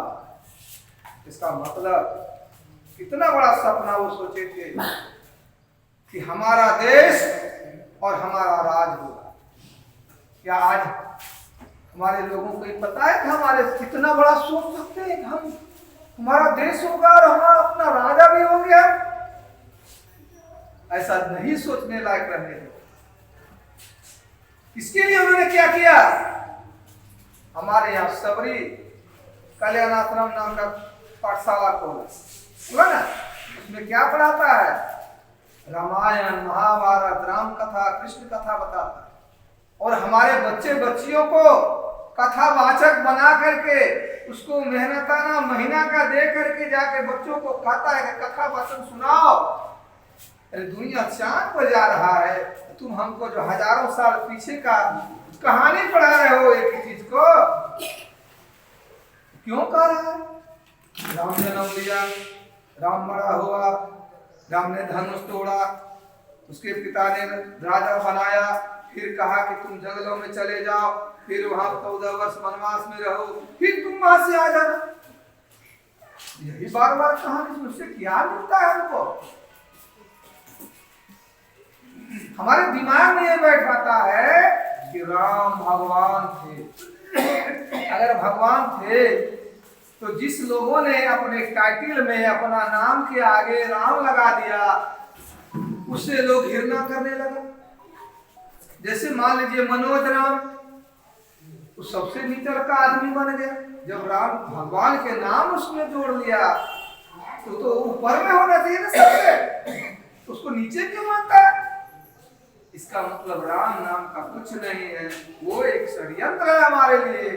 इसका मतलब कितना बड़ा सपना वो सोचे थे कि हमारा देश और हमारा राज होगा। क्या आज हमारे लोगों को ये पता है कि हमारे कितना बड़ा सोच सकते हैं कि हम हमारा देश होगा और हमारा अपना राजा भी हो गया? ऐसा नहीं सोचने लायक रहने दो। इसके लिए उन्होंने क्या किया? हमारे यहाँ सबरी कल्याणाश्रम नाम का पाठशाला खोला ना। उसमें क्या पढ़ाता है? रामायण, महाभारत, राम कथा, कृष्ण कथा बताता है। और हमारे बच्चे बच्चियों को कथावाचक बना करके उसको मेहनताना महीना का दे करके जाके बच्चों को कहता है कि कथा वाचन सुनाओ। अरे दुनिया चांद पर जा रहा है, तुम हमको जो हजारों साल पीछे का कहानी पढ़ा रहे हो एक ही चीज को। क्यों कह रहा है? राम जन्म लिया, राम बड़ा हुआ, राम ने धनुष तोड़ा, उसके पिता ने राजा बनाया, फिर कहा कि तुम जंगलों में चले जाओ, फिर वहां 14 वर्ष वनवास में रहो, फिर तुम वहां से आ जाना। यही बार बार कहानी उससे क्या मिलता है हमको? हमारे दिमाग में ये बैठ पाता है कि राम भगवान थे। अगर भगवान थे तो जिस लोगों ने अपने टाइटल में अपना नाम के आगे राम लगा दिया, उससे लोग घृणा करने लगे। जैसे मान लीजिए मनोज राम, वो सबसे नीचे का आदमी बन गया। जब राम भगवान के नाम उसने जोड़ लिया तो ऊपर में होना चाहिए ना सबसे, उसको नीचे क्यों मानता है? इसका मतलब राम नाम का कुछ नहीं है, वो एक षड्यंत्र है हमारे लिए।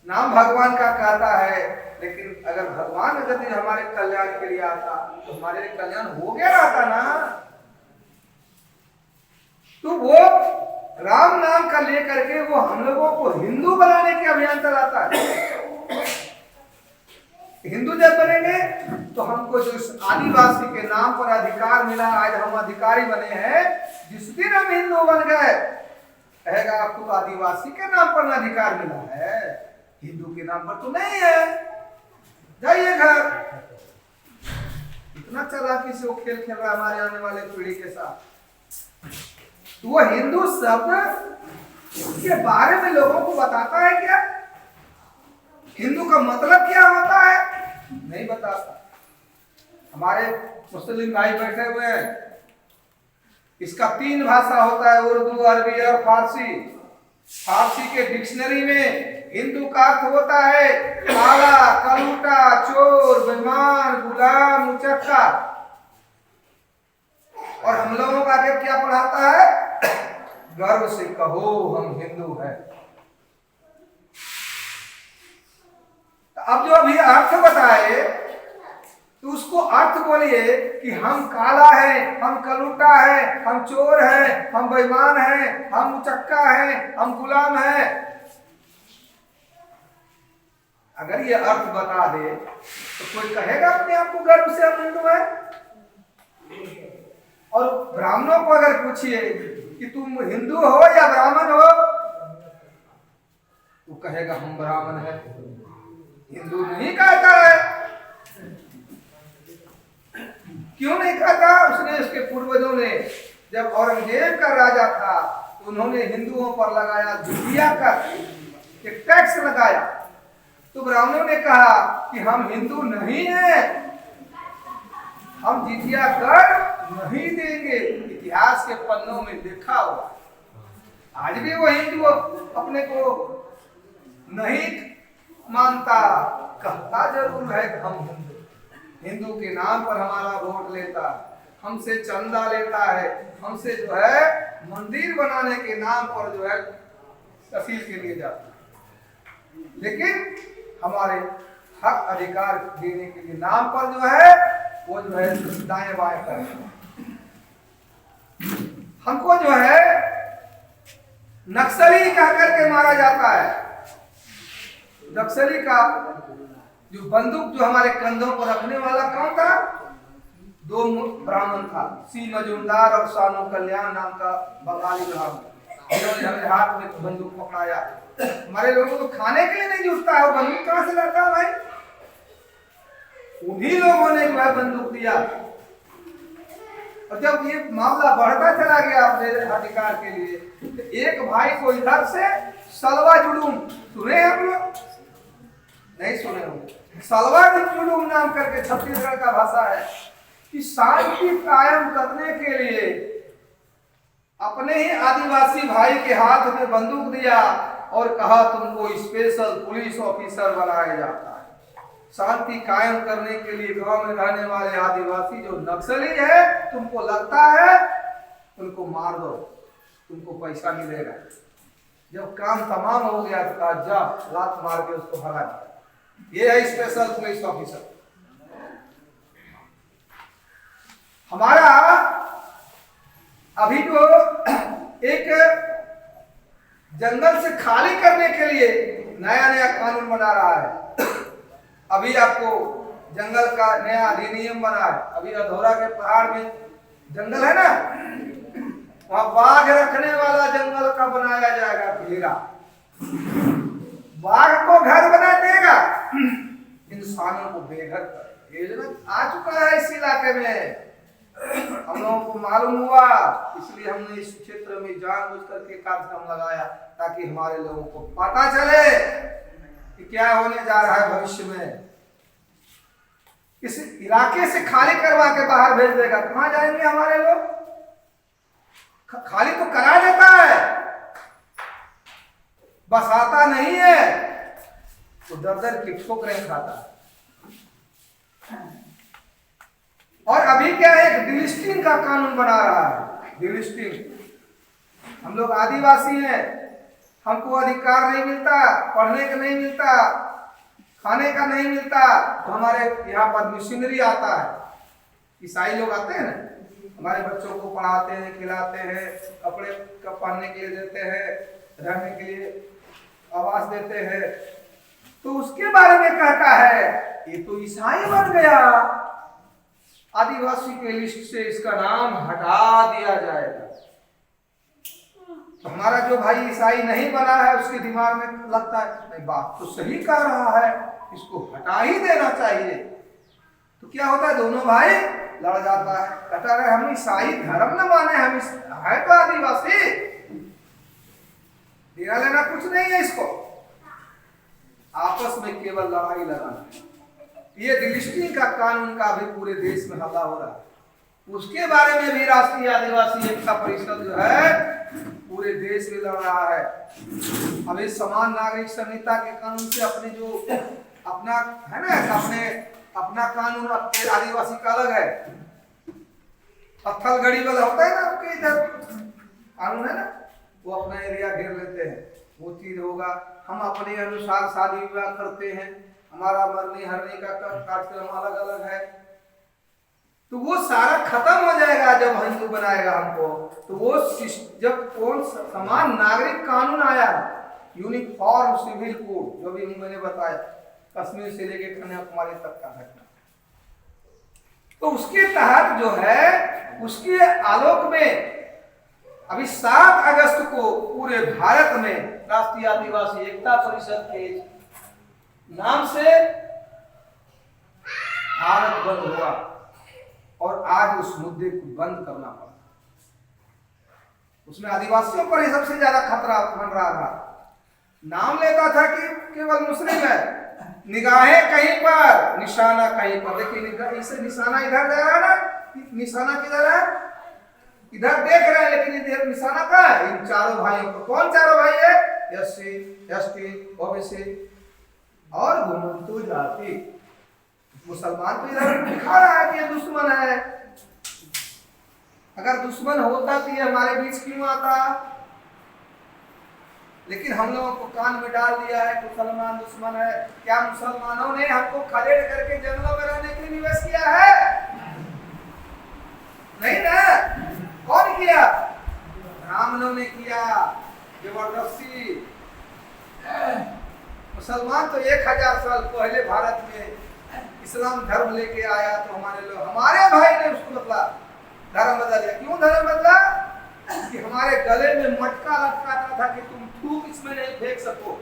नाम भगवान का कहता है, लेकिन अगर भगवान अगर हमारे कल्याण के लिए आता तो हमारे लिए कल्याण हो गया रहता ना। तो वो राम नाम का लेकर के वो हम लोगों को हिंदू बनाने के अभियान चलाता है। हिंदू जब बनेंगे तो हमको जो इस आदिवासी के नाम पर अधिकार मिला, आज हम अधिकारी बने हैं, जिस दिन हम हिंदू बन गए कहेगा आपको आदिवासी के नाम पर अधिकार मिला है, हिंदू के नाम पर तो नहीं है, जाइए घर। इतना चालाकी से वो खेल खेल रहा है हमारे आने वाले पीढ़ी के साथ। तो वो हिंदू शब्द के बारे में लोगों को बताता है क्या? हिंदू का मतलब क्या होता है नहीं बताता। हमारे मुस्लिम भाई बैठे हुए हैं, इसका 3 भाषा होता है, उर्दू, अरबी और फारसी। फारसी के डिक्शनरी में हिंदू का अर्थ होता है काला, कलूटा, चोर, बेईमान, गुलाम, मुचक्का। और हम लोगों का क्या पढ़ाता है? गर्व से कहो हम हिंदू हैं। अब जो अभी अर्थ बताए तो उसको अर्थ बोलिए कि हम काला है, हम कलूटा है, हम चोर है, हम बेईमान है, हम मुचक्का है, हम गुलाम है। अगर ये अर्थ बता दे तो कोई कहेगा अपने आप को गर्व से हम हिंदू है? और ब्राह्मणों को अगर पूछिए कि तुम हिंदू हो या ब्राह्मण हो, तो कहेगा हम ब्राह्मण है, हिंदू नहीं कहता है। क्यों नहीं कहता? उसने, उसके पूर्वजों ने, जब औरंगजेब का राजा था तो उन्होंने हिंदुओं पर लगाया जिजिया कर एक टैक्स लगाया, तो ब्राह्मणों ने कहा कि हम हिंदू नहीं हैं, हम जिजिया कर नहीं देंगे। इतिहास के पन्नों में लिखा हुआ। आज भी वो हिंदू अपने को नहीं मानता, कहता जरूर है कि हम हिंदू। हिंदू के नाम पर हमारा वोट लेता, हमसे चंदा लेता है, हमसे जो है मंदिर बनाने के नाम पर जो है तहसील के लिए जाता है। लेकिन हमारे हक अधिकार देने के लिए नाम पर जो है वो जो है दाएं बाएं करते। हमको जो है नक्सली कह करके मारा जाता है। नक्सली का जो बंदूक जो हमारे कंधों पर रखने वाला कौन था? 2 ब्राह्मण था, सी मजूमदार और सानू कल्याण नाम का बंगाली ब्राह्मण। उन्होंने हमें हाथ में बंदूक पकड़ाया। हमारे लोगों को खाने के लिए नहीं जुटता है, वो बंदूक कहां से लाता है भाई? उन्हीं लोगों ने जो है बंदूक दिया। और जब ये मामला बढ़ता चला गया अपने अधिकार के लिए, तो एक भाई को इधर से सलवा जुलूम सुने हम लोग? नहीं सुने होंगे। सलवा जुलूम नाम करके छत्तीसगढ़ का भाषा है कि शांति कायम करने के लिए अपने ही आदिवासी भाई के हाथ में बंदूक दिया और कहा तुमको स्पेशल पुलिस ऑफिसर बनाया जाता है। शांति कायम करने के लिए गांव में रहने वाले आदिवासी जो नक्सली है, तुमको लगता है उनको मार दो, तुमको पैसा मिलेगा। जब काम तमाम हो गया तो कहा जा लात मार के उसको भगा दिया। ये है स्पेशल पुलिस ऑफिसर। हमारा अभी जो एक जंगल से खाली करने के लिए नया नया कानून बना रहा है। अभी आपको जंगल का नया अधिनियम बना है। अभी अधौरा के पहाड़ में जंगल है ना, वहां बाघ रखने वाला जंगल का बनाया जाएगा घेरा। बाघ को घर बना देगा, इंसानों को बेघर कर। योजना आ चुका है इस इलाके में, हम लोगों को मालूम हुआ, इसलिए हमने इस क्षेत्र में जानबूझ करके कार्यक्रम लगाया ताकि हमारे लोगों को पता चले कि क्या होने जा रहा है भविष्य में। इस इलाके से खाली करवा के बाहर भेज देगा, कहां जाएंगे हमारे लोग? खाली तो करा देता है, बस आता नहीं है तो दर दर की ठोकरें खाता है। और अभी क्या है, एक डिलिस्टिंग का कानून बना रहा है। डिलिस्टिंग, हम लोग आदिवासी हैं, हमको अधिकार नहीं मिलता, पढ़ने का नहीं मिलता, खाने का नहीं मिलता, तो हमारे यहाँ पर मिशनरी आता है, ईसाई लोग आते हैं ना, हमारे बच्चों को पढ़ाते हैं, खिलाते हैं, कपड़े पहनने के लिए देते हैं, रहने के लिए आवास देते हैं, तो उसके बारे में कहता है ये तो ईसाई बन गया, आदिवासी के लिस्ट से इसका नाम हटा दिया जाएगा। तो हमारा जो भाई ईसाई नहीं बना है उसके दिमाग में लगता है नहीं, बात तो सही कह रहा है, इसको हटा ही देना चाहिए। तो क्या होता है, दोनों भाई लड़ जाता है, कहता है हम ईसाई धर्म न माने, हम है तो आदिवासी, देना लेना कुछ नहीं है, इसको आपस में केवल लड़ाई लगाना है। ये डिलिस्टिंग का कानून का भी पूरे देश में हल्ला हो रहा है, उसके बारे में भी राष्ट्रीय आदिवासी एकता परिषद जो है पूरे देश में लड़ रहा है। अब इस समान नागरिक संहिता के कानून से अपने जो अपना है ना, अपना कानून आदिवासी का अलग है, पत्थलगड़ी वाला होता है ना आपके इधर कानून है ना, वो अपना एरिया घेर लेते हैं, वो चीज होगा। हम अपने अनुसार शादी विवाह करते हैं, हमारा मरने हरने का कार्यक्रम अलग अलग है, तो वो सारा खत्म हो जाएगा जब हिंदू बनाएगा हमको। तो वो जब कौन समान नागरिक कानून आया, यूनिफॉर्म सिविल कोड, जो भी मैंने बताया कश्मीर से लेके कन्याकुमारी तक का घटना, तो उसके तहत जो है उसके आलोक में अभी 7 अगस्त को पूरे भारत में राष्ट्रीय आदिवासी एकता परिषद के नाम से भारत बंद हुआ और आज उस मुद्दे को बंद करना पड़ा। उसमें आदिवासियों पर ही सबसे ज्यादा खतरा बन रहा था। नाम लेता था कि केवल मुस्लिम है, निगाहें कहीं पर, निशाना कहीं पर। देखिए इसे निशाना इधर जा रहा है ना, निशाना किधर है, इधर देख रहे हैं, लेकिन इधर निशाना कहाँ है, इन चारों भाइयों को। कौन चारों भाई है, एससी, एसटी, ओबीसी और घुमंतु जाति। मुसलमान तो इधर दिखा रहा है कि ये दुश्मन है, अगर दुश्मन होता तो ये हमारे बीच क्यों आता। लेकिन हम लोगों को कान में डाल दिया है मुसलमान दुश्मन है। क्या मुसलमानों ने हमको खदेड़ करके जंगलों में रहने के लिए निवेश किया है? नहीं ना, कौन किया? ब्राह्मणों ने किया जबरदस्ती। मुसलमान तो 1000 साल पहले भारत में इस्लाम धर्म लेके आया, तो हमारे भाई ने उसको धर्म बदल दिया। क्यों धर्म बदला? कि हमारे गले में मटका लटकाता था कि तुम थूक इसमें नहीं फेंक सको,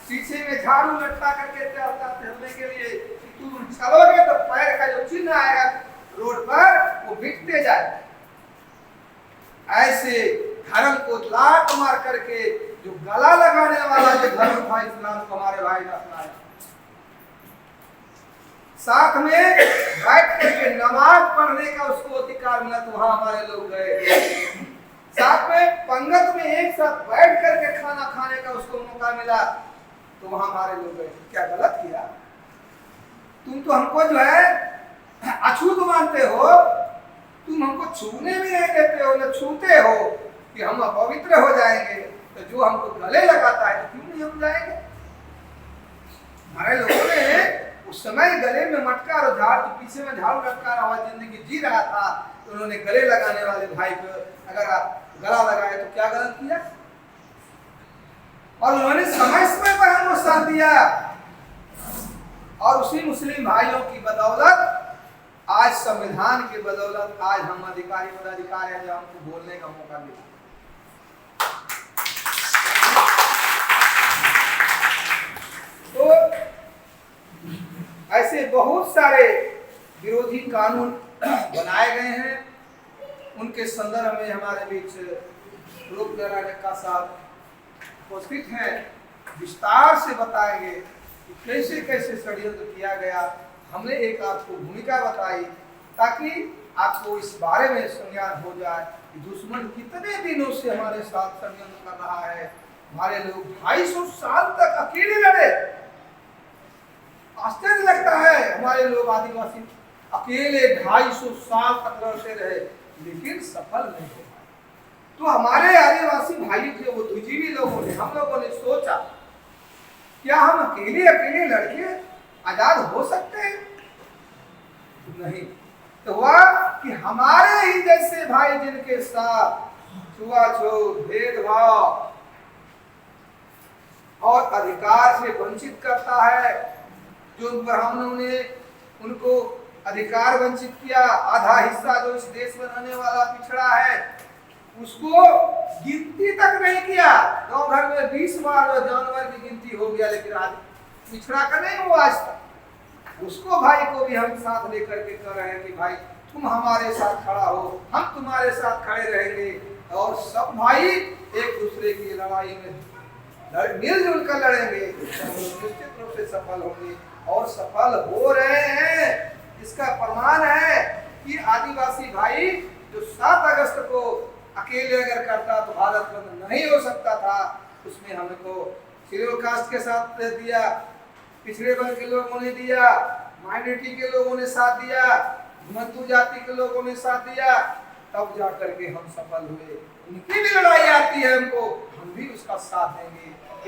शीशे में झाड़ू लटका करके चलने के लिए कि तुम चलोगे तो पैर का जो चिन्ह आएगा रोड पर वो मिटते जाए। ऐसे धर्म को लात मार करके जो गला लगाने वाला जो धर्म था इस्लाम को हमारे भाई ने अपनाया। साथ में बैठ करके नमाज पढ़ने का उसको अधिकार मिला, तो वहां हमारे लोग गए। साथ में पंगत में एक साथ बैठ करके खाना खाने का उसको मौका मिला, तो वहां हमारे लोग गए। क्या गलत किया? तुम तो हमको जो है अछूत मानते हो, तुम हमको छूने भी नहीं देते हो, न छूते हो कि हम अपवित्र हो जाएंगे। तो जो हमको गले लगाता है तो क्यों नहीं हम जाएंगे? हमारे लोगों ने उस समय गले में मटका और झाड़ पीछे में झाड़ू लटका हुआ जिंदगी जी रहा था, तो उन्होंने गले लगाने वाले भाई को अगर गला लगाए तो क्या गलत किया? और उन्होंने समय समय पर हमको साथ दिया, और उसी मुस्लिम भाइयों की बदौलत आज संविधान की बदौलत आज हम अधिकारी पदाधिकारी हैं जो हमको बोलने का मौका मिला। तो ऐसे बहुत सारे विरोधी कानून बनाए गए हैं, उनके संदर्भ में हमारे बीच रूप नारायण का साहब उपस्थित हैं, विस्तार से बताएंगे कि कैसे कैसे षड्यंत्र किया गया। हमने एक आपको भूमिका बताई ताकि आपको इस बारे में संज्ञान हो जाए कि दुश्मन कितने दिनों से हमारे साथ षड्यंत्र कर रहा है। हमारे लोग 250 साल तक अकेले लड़े। आश्चर्य लगता है, हमारे लोग आदिवासी अकेले 250 साल तक लड़ते रहे, लेकिन सफल नहीं हो पाए। तो हमारे आदिवासी भाई थे, वो बुद्धिजीवी लोगों ने, हम लोगों ने सोचा क्या हम अकेले अकेले लड़के आजाद हो सकते हैं? नहीं। तो हुआ कि हमारे ही जैसे भाई जिनके साथ छुआछूत, भेदभाव और अधिकार से वंचित करता है, जो ब्राह्मणों ने उनको अधिकार वंचित किया, आधा हिस्सा जो इस देश में रहने वाला पिछड़ा है उसको गिनती तक नहीं किया। गांव घर में 20 बार जानवर की गिनती हो गया, लेकिन आज पिछड़ा का नहीं हुआ आज तक। उसको भाई को भी हम साथ लेकर के कह रहे हैं कि भाई तुम हमारे साथ खड़ा हो, हम तुम्हारे साथ खड़े रहेंगे, और सब भाई एक दूसरे की लड़ाई में मिलजुल कर लड़ेंगे, निश्चित रूप से सफल होंगे और सफल हो रहे हैं। इसका प्रमाण है कि आदिवासी भाई जो 7 अगस्त को अकेले अगर करता तो भारत बंद नहीं हो सकता था। उसमें हमको शेड्यूल कास्ट के साथ दिया, पिछड़े वर्ग के लोगों ने दिया, माइनॉरिटी के लोगों ने साथ दिया, मजदूर जाति के लोगों ने साथ दिया, तब जा करके हम सफल हुए। उनकी भी लड़ाई आती है हमको, हम भी उसका साथ देंगे,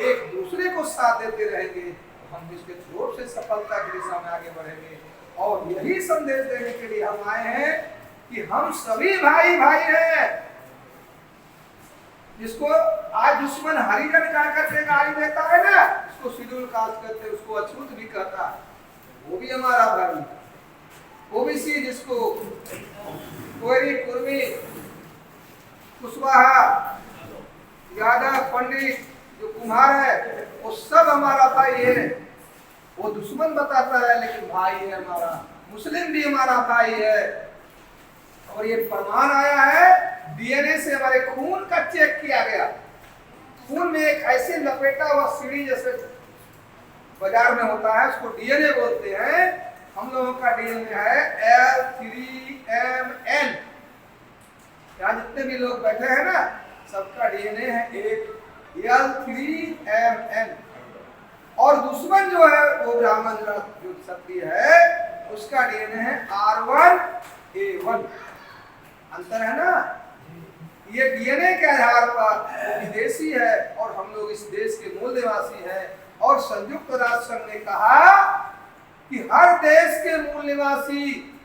एक दूसरे को साथ देते रहेंगे, तो हम निश्चित रूप से सफलता की दिशा में आगे बढ़ेंगे। और यही संदेश देने के लिए हम आए हैं कि हम सभी भाई भाई हैं। जिसको आज दुश्मन हरिजन कह करके गाली देता है ना, उसको शेड्यूल कास्ट कहते, उसको अछूत भी कहता है, वो भी हमारा भाई। ओबीसी जिसको कोयरी, कुर्मी, कुशवाहा, यादव, पंडित, जो कुम्हार है, वो सब हमारा भाई है। वो दुश्मन बताता है लेकिन भाई है हमारा। मुस्लिम भी हमारा भाई है। और ये प्रमाण आया है, डीएनए से हमारे खून का चेक किया गया। खून में एक ऐसे लपेटा हुआ सीढ़ी जैसे बाजार में होता है, उसको डीएनए बोलते हैं। हम लोगों का डीएनए है L3MN। यहाँ जितने भी लोग बैठे हैं ना, सबका डीएनए है एक L3MN। और दुश्मन जो है वो ब्राह्मण जो क्षत्रिय है, उसका डीएनए है R1A1। अंतर है ना। ये डीएनए के आधार पर विदेशी है और हम लोग इस देश के मूल निवासी हैं। और संयुक्त राष्ट्र संघ ने कहा कि हर देश के मूल निवासी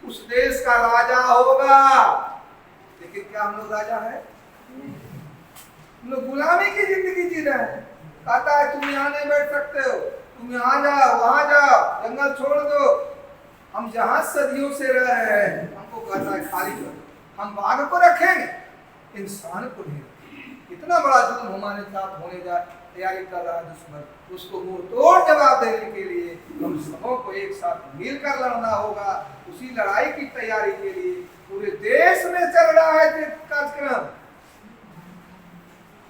उस देश का राजा होगा। लेकिन क्या हम लोग राजा है? हम लोग गुलामी की जिंदगी जी रहे हैं। कहता है तुम यहाँ नहीं बैठ सकते हो, तुम यहाँ जाओ, वहां जाओ, जंगल छोड़ दो। हम जहां सदियों से रह रहे हैं, हमको कहता है खाली करो। हम बाघ को रखेंगे, इंसान को नहीं। इतना बड़ा जुल्म हमारे साथ होने जा तैयारी कर रहा है दुश्मन, उसको मुंह तोड़ जवाब देने के लिए हम सबों को एक साथ मिलकर लड़ना होगा। उसी लड़ाई की तैयारी के लिए पूरे देश में चल रहा है कार्यक्रम।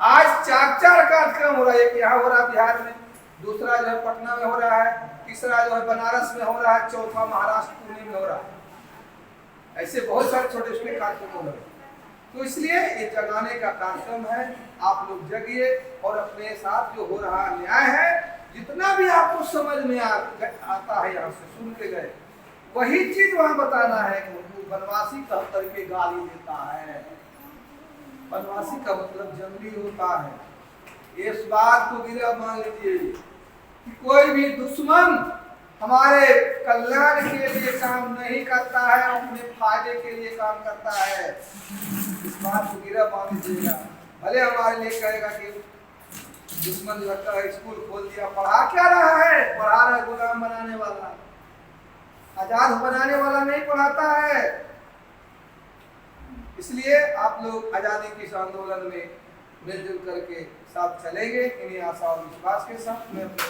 आज 4 कार्यक्रम हो रहा है। एक यहाँ हो रहा है बिहार में, दूसरा जो है पटना में हो रहा है, तीसरा जो है बनारस में हो रहा है, चौथा महाराष्ट्र पुणे में हो रहा है। ऐसे बहुत सारे छोटे छोटे कार्यक्रम हो रहे हैं। तो इसलिए ये जगाने का कार्यक्रम है। आप लोग जगिए और अपने साथ जो हो रहा न्याय है, जितना भी आपको समझ में आता है, यहाँ से सुन के गए, वही चीज वहां बताना है कि वनवासी कह करके गाली देता है। वनवासी का मतलब जंगली होता है। इस बात को गिरा मान लीजिए कि कोई भी दुश्मन हमारे कल्याण के लिए काम नहीं करता है, अपने फायदे के लिए काम करता है। इस बात को गिरा मान लीजिएगा। भले हमारे लिए कहेगा कि दुश्मन लगता है स्कूल खोल दिया, पढ़ा क्या रहा है? पढ़ा रहा है गुलाम बनाने वाला, आजाद बनाने वाला नहीं पढ़ाता है। इसलिए आप लोग आजादी के इस आंदोलन में मिलजुल करके साथ चलेंगे। इन्हीं आशा और विश्वास के साथ मैं अपने